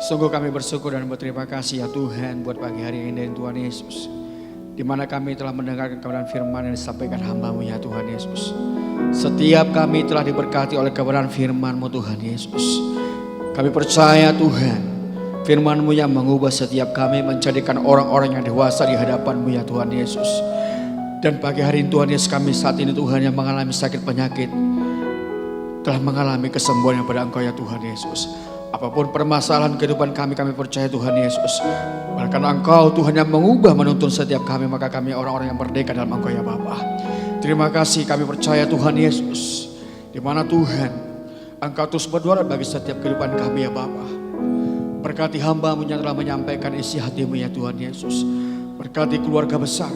Sungguh kami bersyukur dan berterima kasih ya Tuhan buat pagi hari ini Tuhan Yesus. Di mana kami telah mendengarkan kebenaran firman yang disampaikan hamba-Mu ya Tuhan Yesus. Setiap kami telah diberkati oleh kebenaran firman-Mu Tuhan Yesus. Kami percaya Tuhan, firman-Mu yang mengubah setiap kami menjadikan orang-orang yang dewasa di hadapan-Mu ya Tuhan Yesus. Dan pagi hari ini Tuhan Yesus, kami saat ini Tuhan yang mengalami sakit penyakit telah mengalami kesembuhan yang pada Engkau ya Tuhan Yesus. Apapun permasalahan kehidupan kami percaya Tuhan Yesus. Bahkan Engkau Tuhan yang mengubah menuntun setiap kami, maka kami orang-orang yang merdeka dalam Engkau ya Bapa. Terima kasih, kami percaya Tuhan Yesus. Di mana Tuhan Engkau terus berdoa bagi setiap kehidupan kami ya Bapa. Berkati hamba-Mu yang telah menyampaikan isi hati-Mu ya Tuhan Yesus. Berkati keluarga besar,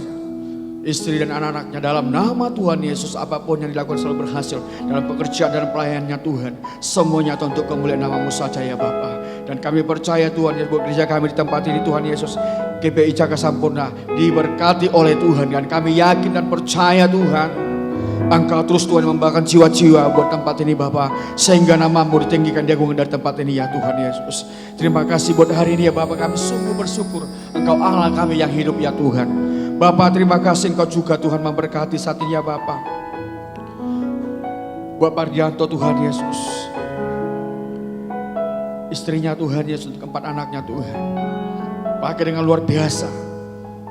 istri dan anak-anaknya dalam nama Tuhan Yesus. Apapun yang dilakukan selalu berhasil dalam pekerjaan dan pelayanannya Tuhan. Semuanya untuk kemuliaan nama-Mu saja ya Bapa. Dan kami percaya Tuhan yang buat gereja kami di tempat ini Tuhan Yesus, GPI Jakarta Sampurna diberkati oleh Tuhan. Dan kami yakin dan percaya Tuhan, Engkau terus Tuhan membawakan jiwa-jiwa buat tempat ini Bapa, sehingga nama-Mu ditinggikan diagungkan dari tempat ini ya Tuhan Yesus. Terima kasih buat hari ini ya Bapa, kami sungguh bersyukur Engkau Allah kami yang hidup ya Tuhan. Bapa terima kasih Engkau juga Tuhan memberkati saat ini ya Bapa. Buat Pardianto Tuhan Yesus, istrinya Tuhan Yesus, keempat anaknya Tuhan, pakai dengan luar biasa.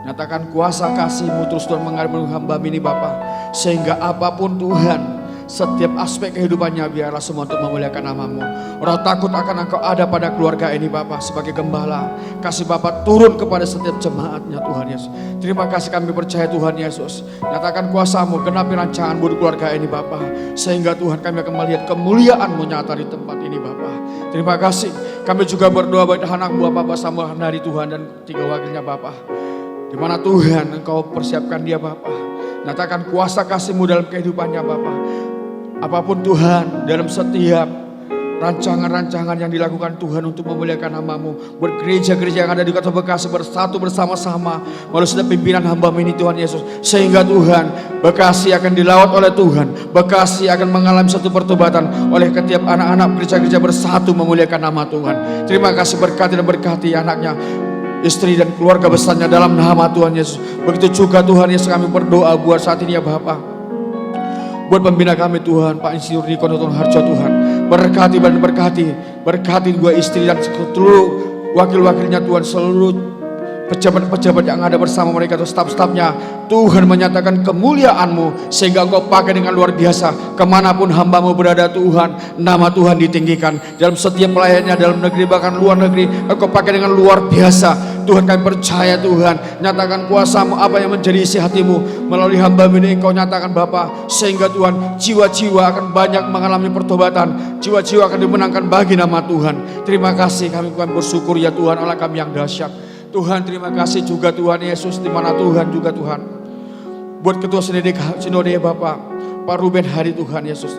Nyatakan kuasa kasih-Mu terus Tuhan mengalir hamba ini Bapa, sehingga apapun Tuhan, setiap aspek kehidupannya biarlah semua untuk memuliakan nama-Mu. Roh takut akan Engkau ada pada keluarga ini Bapa sebagai gembala. Kasih Bapa turun kepada setiap jemaatnya Tuhan Yesus. Terima kasih kami percaya Tuhan Yesus. Nyatakan kuasa-Mu, genapi rancangan-Mu di keluarga ini Bapa, sehingga Tuhan kami akan melihat kemuliaan-Mu nyata di tempat ini Bapa. Terima kasih. Kami juga berdoa buat anak buah Bapak Samuel Handari Tuhan dan 3 wakilnya Bapa, di mana Tuhan Engkau persiapkan dia Bapa. Nyatakan kuasa kasih-Mu dalam kehidupannya Bapa. Apapun Tuhan dalam setiap rancangan-rancangan yang dilakukan Tuhan untuk memuliakan nama-Mu, buat gereja-gereja yang ada di Kota Bekasi bersatu bersama-sama melalui setiap pimpinan hamba-Mu ini Tuhan Yesus, sehingga Tuhan Bekasi akan dilawat oleh Tuhan. Bekasi akan mengalami satu pertobatan oleh setiap anak-anak gereja-gereja bersatu memuliakan nama Tuhan. Terima kasih, berkati dan berkati anaknya, istri dan keluarga besarnya dalam nama Tuhan Yesus. Begitu juga Tuhan Yesus kami berdoa buat saat ini ya Bapak, buat pembina kami Tuhan, Pak Insinyur Niko Nutun Harjo Tuhan, berkati dan berkati dua istri dan seluruh wakil-wakilnya Tuhan, seluruh pejabat-pejabat yang ada bersama mereka atau staf-stafnya. Tuhan menyatakan kemuliaan-Mu sehingga Engkau pakai dengan luar biasa kemanapun hamba-Mu berada Tuhan. Nama Tuhan ditinggikan dalam setiap pelayanannya dalam negeri bahkan luar negeri. Engkau pakai dengan luar biasa Tuhan. Kami percaya Tuhan, nyatakan kuasa-Mu apa yang menjadi isi hati-Mu melalui hamba-Mu ini Engkau nyatakan Bapa, sehingga Tuhan jiwa-jiwa akan banyak mengalami pertobatan, jiwa-jiwa akan dimenangkan bagi nama Tuhan. Terima kasih, kami bersyukur ya Tuhan Allah kami yang dahsyat. Tuhan terima kasih juga Tuhan Yesus, di mana Tuhan juga Tuhan buat ketua sinode Bapak Pak Ruben Hari Tuhan Yesus,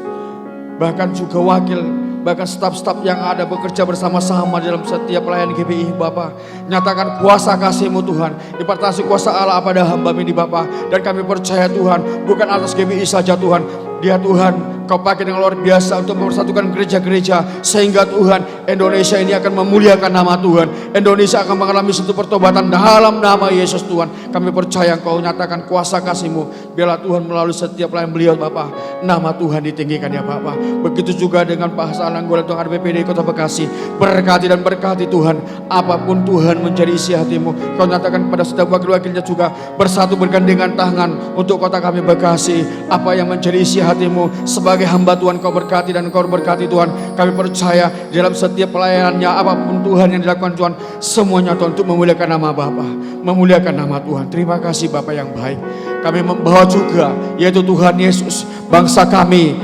bahkan juga wakil, bahkan staf-staf yang ada bekerja bersama-sama dalam setiap pelayanan GBI Bapak. Nyatakan kuasa kasih-Mu Tuhan, impartasi kuasa Allah pada hamba ini Bapak. Dan kami percaya Tuhan, bukan atas GBI saja Tuhan, dia Tuhan Kau pakai dengan luar biasa untuk mempersatukan gereja-gereja, sehingga Tuhan Indonesia ini akan memuliakan nama Tuhan. Indonesia akan mengalami satu pertobatan dalam nama Yesus Tuhan. Kami percaya Engkau nyatakan kuasa kasih-Mu, biarlah Tuhan melalui setiap pelayan beliau Bapak, nama Tuhan ditinggikan ya Bapak. Begitu juga dengan Pak Hasan Anggota Tuhan BPD Kota Bekasi, berkati dan berkati Tuhan. Apapun Tuhan menjadi isi hati-Mu, Kau nyatakan pada setiap wakil-wakilnya juga bersatu bergandengan tangan untuk kota kami Bekasi. Apa yang menjadi isi hati-Mu sebagai hamba Tuhan, Kau berkati dan Kau berkati Tuhan. Kami percaya dalam setiap pelayanannya apapun Tuhan yang dilakukan Tuhan, semuanya Tuhan untuk memuliakan nama Bapa, memuliakan nama Tuhan. Terima kasih Bapa yang baik. Kami membawa juga yaitu Tuhan Yesus, bangsa kami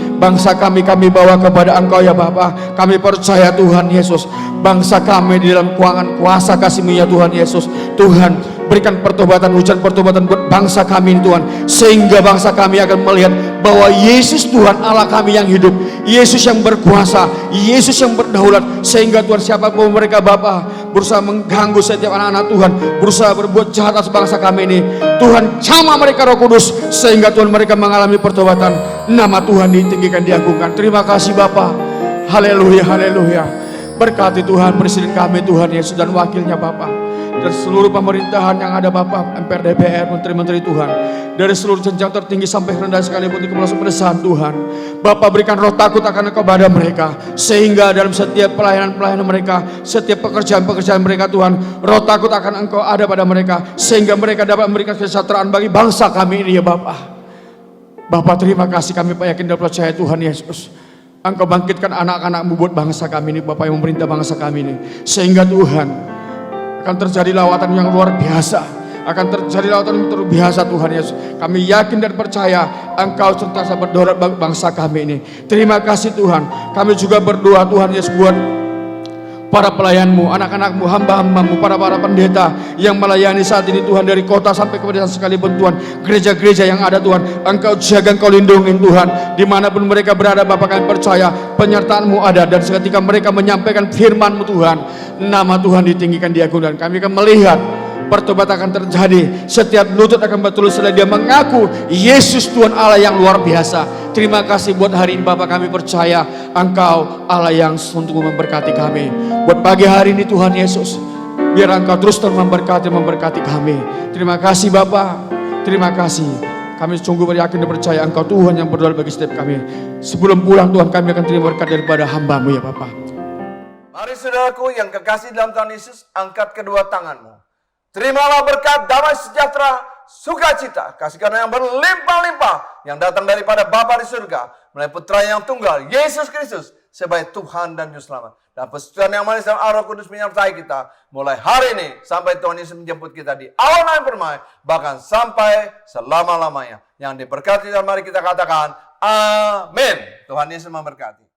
kami bawa kepada Engkau ya Bapa. Kami percaya Tuhan Yesus, bangsa kami di dalam kuangan kuasa kasih-Mu ya Tuhan Yesus. Tuhan berikan pertobatan, hujan pertobatan buat bangsa kami Tuhan, sehingga bangsa kami akan melihat bahwa Yesus Tuhan Allah kami yang hidup, Yesus yang berkuasa, Yesus yang berdaulat. Sehingga Tuhan siapapun mereka Bapa berusaha mengganggu setiap anak-anak Tuhan, berusaha berbuat jahat atas bangsa kami ini, Tuhan jamah mereka Roh Kudus, sehingga Tuhan mereka mengalami pertobatan. Nama Tuhan ditinggikan, diagungkan. Terima kasih Bapa. Haleluya, haleluya. Berkati Tuhan presiden kami Tuhan Yesus dan wakilnya Bapa, dan seluruh pemerintahan yang ada Bapak, MPR, DPR, menteri-menteri Tuhan, dari seluruh jenjang tertinggi sampai rendah sekalipun di kepulauan pedesaan Tuhan. Bapak berikan roh takut akan Engkau pada mereka, sehingga dalam setiap pelayanan-pelayanan mereka, setiap pekerjaan-pekerjaan mereka Tuhan, roh takut akan Engkau ada pada mereka, sehingga mereka dapat memberikan kesejahteraan bagi bangsa kami ini ya Bapak. Bapak terima kasih, kami yakin dan percaya Tuhan Yesus, Engkau bangkitkan anak-anak-Mu buat bangsa kami ini Bapak, yang memerintah bangsa kami ini, sehingga Tuhan akan terjadi lawatan yang luar biasa, akan terjadi lawatan yang luar biasa Tuhan Yesus. Kami yakin dan percaya Engkau sentiasa berdaulat bagi bangsa kami ini. Terima kasih Tuhan. Kami juga berdoa Tuhan Yesus buat para pelayan-Mu, anak-anak-Mu, hamba-hamba-Mu, para pendeta yang melayani saat ini Tuhan, dari kota sampai ke pedesaan sekalipun Tuhan, gereja-gereja yang ada Tuhan, Engkau jaga, Engkau lindungi Tuhan, dimanapun mereka berada Bapak. Kami percaya penyertaan-Mu ada, dan seketika mereka menyampaikan firman-Mu Tuhan, nama Tuhan ditinggikan, diagungkan. Kami akan melihat pertobatan akan terjadi. Setiap lutut akan betul setelah dia mengaku Yesus Tuhan Allah yang luar biasa. Terima kasih buat hari ini Bapak, kami percaya Engkau Allah yang sungguh memberkati kami. Buat pagi hari ini Tuhan Yesus, biar Engkau terus memberkati kami. Terima kasih Bapak, terima kasih. Kami sungguh beryakin dan percaya Engkau Tuhan yang berdoa bagi setiap kami. Sebelum pulang Tuhan, kami akan terima berkat daripada hamba-Mu ya Bapak. Mari saudaraku yang kekasih dalam Tuhan Yesus, angkat kedua tanganmu. Terimalah berkat, damai sejahtera, sukacita, kasih karunia yang berlimpah-limpah yang datang daripada Bapa di surga melalui Putra yang tunggal, Yesus Kristus, sebagai Tuhan dan Juru Selamat. Dan persekutuan yang manis dalam Roh Kudus menyertai kita mulai hari ini sampai Tuhan Yesus menjemput kita di awan yang permai, bahkan sampai selama-lamanya. Yang diberkati dan mari kita katakan amin. Tuhan Yesus memberkati.